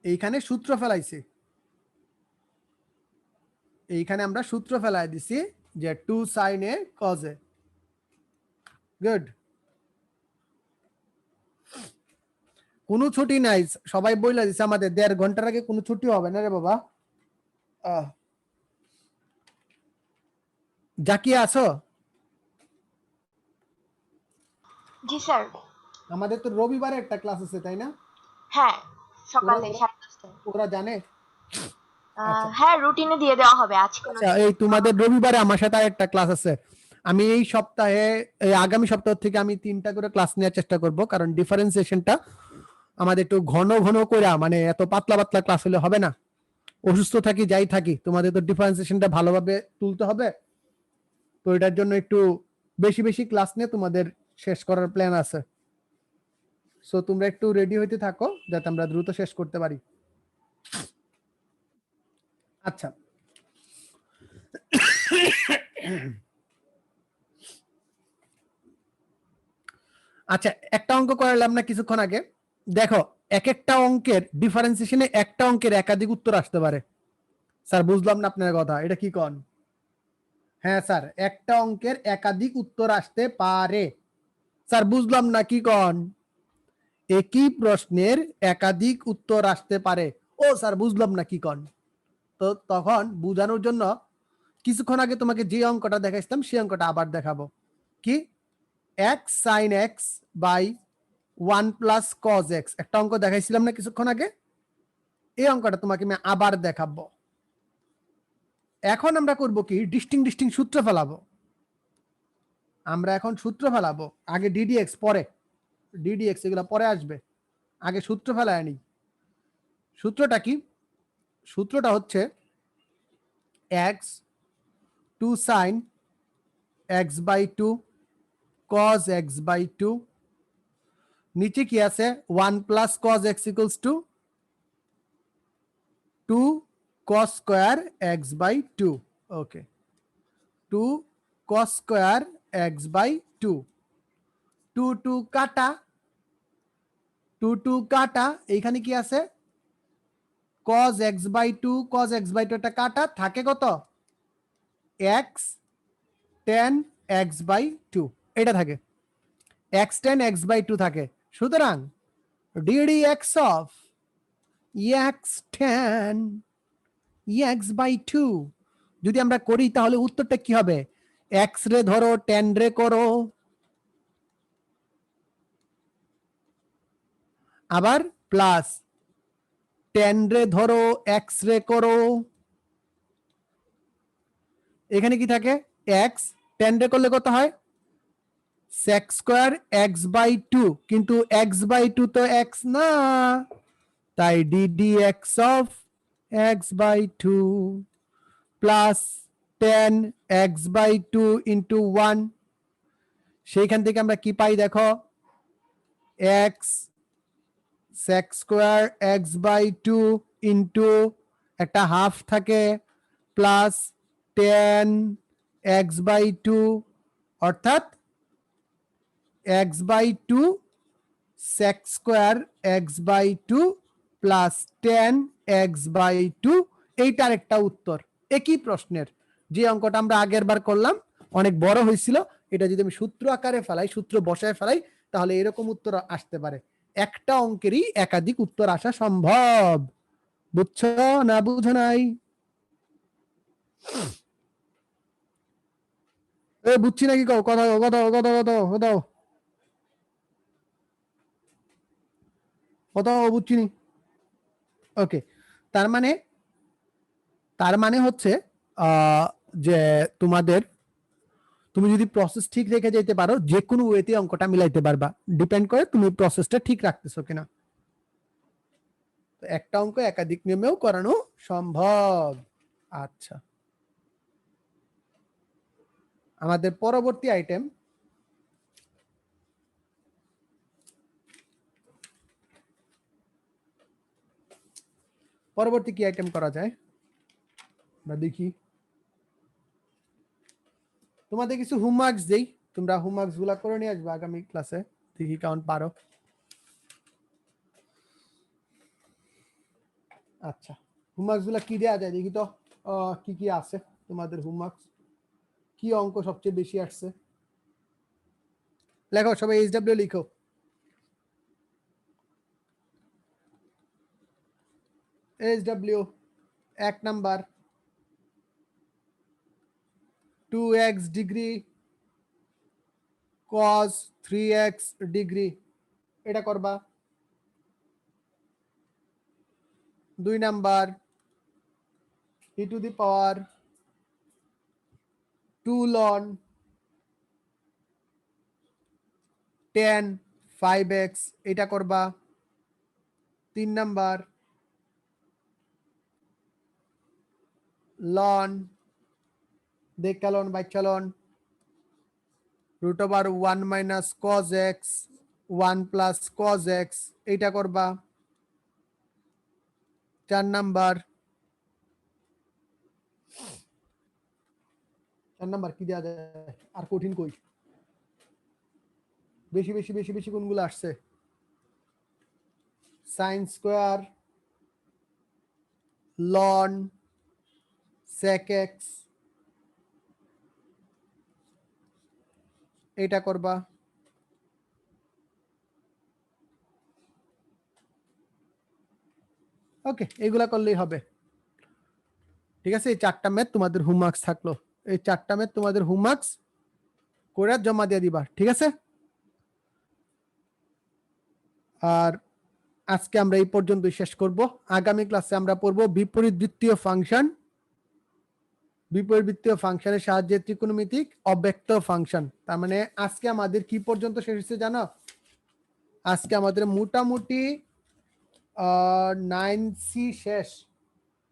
এইখানে সূত্র ফেলাইছি, এইখানে আমরা সূত্র ফেলাই দিছি যে 2 sin a cos a। Good, কোনো ছুটি নাই, সবাই বইলা দিছে আমাদের 1.5 ঘন্টার আগে কোনো ছুটি হবে না রে বাবা। জাকিয়া আছো? জি স্যার। আমাদের তো রবিবারে একটা ক্লাস আছে তাই না? হ্যাঁ, সকালে 10:30টায়। ওরা জানে? আচ্ছা হ্যাঁ, রুটিনে দিয়ে দেওয়া হবে আজকে। আচ্ছা, এই তোমাদের রবিবারে আমার সাথে একটা ক্লাস আছে। আমি এই সপ্তাহে, এই আগামী সপ্তাহ থেকে আমি 3টা করে ক্লাস নেওয়ার চেষ্টা করব, কারণ ডিফারেন্সিয়েশনটা আমাদের একটু ঘন ঘন করে, মানে এত পাতলা পাতলা ক্লাস হলে হবে না। অসুস্থ থাকি যাই থাকি, তোমাদের তো ডিফারেন্সিয়েশনটা ভালোভাবে তুলতে হবে, তো এটার জন্য একটু বেশি বেশি ক্লাস নিয়ে তোমাদের শেষ করার প্ল্যান আছে। সো তোমরা একটু রেডি হইতে থাকো যাতে আমরা দ্রুত শেষ করতে পারি। আচ্ছা, আচ্ছা একটা অঙ্ক করালাম না কিছুক্ষণ আগে, দেখো এক একটা অঙ্কের ডিফারেন্সিয়েশনে একটা অঙ্কের একাধিক উত্তর আসতে পারে। স্যার বুঝলাম না আপনার কথা, এটা কি কন? হ্যাঁ স্যার, একটা অঙ্কের একাধিক উত্তর আসতে পারে। স্যার বুঝলাম না কি কন? একই প্রশ্নের একাধিক উত্তর আসতে পারে। ও স্যার বুঝলাম না কি কন? তো তখন বোঝানোর জন্য কিছুক্ষণ আগে তোমাকে যে অঙ্কটা দেখাইছিলাম সেই অঙ্কটা আবার দেখাবো। কি? x sin x by 1 plus cos x, একটা অঙ্ক দেখাইছিলাম না কিছুক্ষণ আগে, এই অঙ্কটা তোমাকে আমি আবার দেখাবো। এখন আমরা করব কি, ডিস্টিং সূত্র ফেলাবো। আমরা এখন সূত্র ফেলাবো, আগে ডিডিএক্স পরে, ডিডিএক্স এগুলো পরে আসবে, আগে সূত্র ফেলায় নি। সূত্রটা কি? সূত্রটা হচ্ছে x 2 sin x by 2 cos x by 2, নিচে কি আছে 1 plus cos x equals to 2 cos square x by 2। Okay, 2 cos square x by 2, 2 2 কাটা, 2 2 কাটা, এইখানে কি আছে cos x by 2, cos x by 2 এটা কাটা, থাকে কত x tan x বাই 2, এটা থাকে x tan x বাই 2 থাকে। সুতরাং ddx of x tan x by 2 যদি আমরা করি তাহলে উত্তরটা কি হবে? এক্স রে ধরো 10 রে করো, আবার প্লাস 10 রে ধরো এক্স রে করো, এখানে কি থাকে? এক্স 10 রে করলে কত হয়? sec স্কয়ার এক্স বাই 2, কিন্তু এক্স বাই 2 তো এক্স না, তাই ddx of x by 2 plus 10 x by 2 into 1, সেইখান থেকে আমরা কি পাই দেখো? X sec square x by 2 into একটা হাফ থাকে প্লাস 10 এক্স বাই 2, অর্থাৎ x by 2 sec square x by 2 plus 10 x by 2, এইটার একটা উত্তর একই প্রশ্নের। যে অঙ্কটা আমরা আগের বার করলাম অনেক বড় হয়েছিল, এটা যদি আমি সূত্র আকারে ফেলাই, সূত্র বসায় ফেলাই, তাহলে এরকম উত্তর আসতে পারে। একটা অঙ্কেরই একাধিক উত্তর আসা সম্ভব। বুঝছো না বুঝো নাই? এ বুঝছি নাকি? কও কথা কথা কথা কথা কথা কথা বুঝছি নি। ওকে, তার মানে হচ্ছে যে তুমি যদি প্রসেস ঠিক রেখে যেতে পারো, যে কোনো ওয়েতে অঙ্কটা মিলাইতে পারবা। ডিপেন্ড করে তুমি প্রসেসটা ঠিক রাখতেছো কিনা। একটা অঙ্ক একাধিক নিয়মেও করানো সম্ভব। আচ্ছা, আমাদের পরবর্তী আইটেম, পরবর্তী কি আইটেম করা যায় আমরা দেখি। তোমাদের কিছু হোমওয়ার্কস দেই, তোমরা হোমওয়ার্কস গুলা করে নিয়ে আসবে আগামী ক্লাসে, দেখি কেমন পারো। আচ্ছা, হোমওয়ার্কস গুলা কি দেয়া যায় দেখি তো, কি কি আছে তোমাদের হোমওয়ার্কস, কি অঙ্ক সবচেয়ে বেশি আসছে? লেখো সবাই, এইচডব্লিউ লিখো। HW 1 number 2x degree cos 3x degree, এটা করবা। 2 number e two the power 2 ln 10 5x, এটা করবা। 3 number ln দেখালন বাইচালন √1 minus cos x 1 plus cos x, এটা করবা। 4 নাম্বার কি দেওয়া যায় আর কঠিন কই? বেশি বেশি বেশি বেশি কোনগুলো আসছে? sin square ln sec x, এটা করবা। ওকে, এইগুলা করলেই হবে। ঠিক আছে, এই 4টা ম্যাথ তোমাদের হোমওয়ার্কস থাকলো। এই 4টা ম্যাথ তোমাদের হোমওয়ার্কস করে জমা দিয়ে দিবা, ঠিক আছে? আর আজকে আমরা এই পর্যন্তই শেষ করব। আগামী ক্লাসে আমরা পড়বো বিপরীত বৃত্তীয় ফাংশন, বিপরীত বৃত্তীয় ফাংশনের সাহায্যে ত্রিকোণমিতিক অব্যক্ত ফাংশন। তার মানে আজকে আমাদের কি পর্যন্ত শেষ হয়েছে জানো? আজকে আমাদের মোটামুটি 9C শেষ,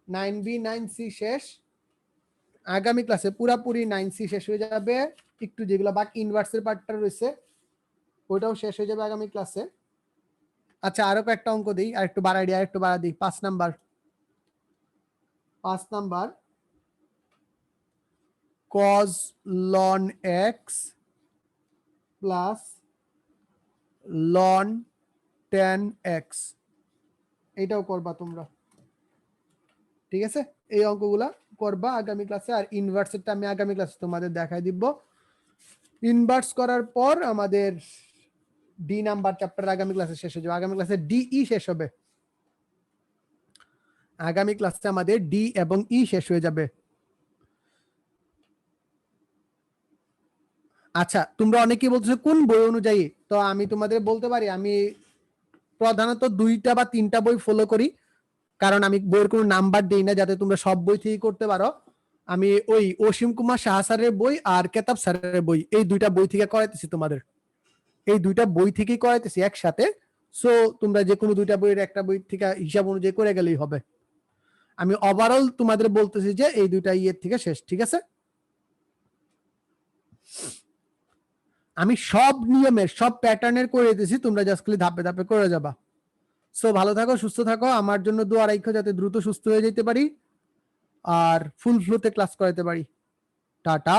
9B 9C শেষ। আগামী ক্লাসে পুরাপুরি 9C শেষ হয়ে যাবে, একটু যেগুলো বাকি ইনভার্সের পার্টটা রয়েছে ওইটাও শেষ হয়ে যাবে আগামী ক্লাসে। আচ্ছা, আরো কয়েকটা অঙ্ক দিই, আর একটু বাড়াই দিই, আর একটু বাড়া দিই। 5 number cos ln x plus ln 10x, এটাও করবা তোমরা, ঠিক আছে? এই অঙ্কগুলা করবা আগামী ক্লাসে। আর ইনভার্সেরটা আমি আগামী ক্লাসে তোমাদের দেখাই দিব। ইনভার্স করার পর আমাদের ডি নাম্বার চ্যাপ্টার আগামী ক্লাসে শেষ হয়ে যাবে। আগামী ক্লাসে ডিই শেষ হবে, আগামী ক্লাসে আমাদের ডি এবং ই শেষ হয়ে যাবে। আচ্ছা, তোমরা অনেকেই বলছো কোন বই অনুযায়ী, তো আমি তোমাদের বলতে পারি আমি প্রধানত 2টা বা 3টা বই ফলো করি, কারণ আমি বইয়ের কোনো নাম্বার দেই না যাতে তোমরা সব বই থেকে করতে পারো। আমি ওই অসীম কুমার সাহা স্যারের বই আর কেতাব স্যারের বই, এই 2টা বই থেকে করাইতেছি তোমাদের, এই 2টা বই থেকেই করাইতেছি একসাথে। সো তোমরা যে কোনো 2টা বইয়ের একটা বই থেকে হিসাব অনুযায়ী করে গেলেই হবে। আমি ওভারঅল তোমাদের বলতেছি যে এই 2টা ইয়ের থেকে শেষ, ঠিক আছে? আমি সব নিয়মের সব প্যাটার্নের করে দিতেছি, তোমরা জাস্ট খালি ধাপে ধাপে করে যাবা। সো ভালো থাকো, সুস্থ থাকো, আমার জন্য দোয়া রাখো যাতে দ্রুত সুস্থ হয়ে যেতে পারি আর ফুল ফ্লোতে ক্লাস করাতে পারি। টাটা।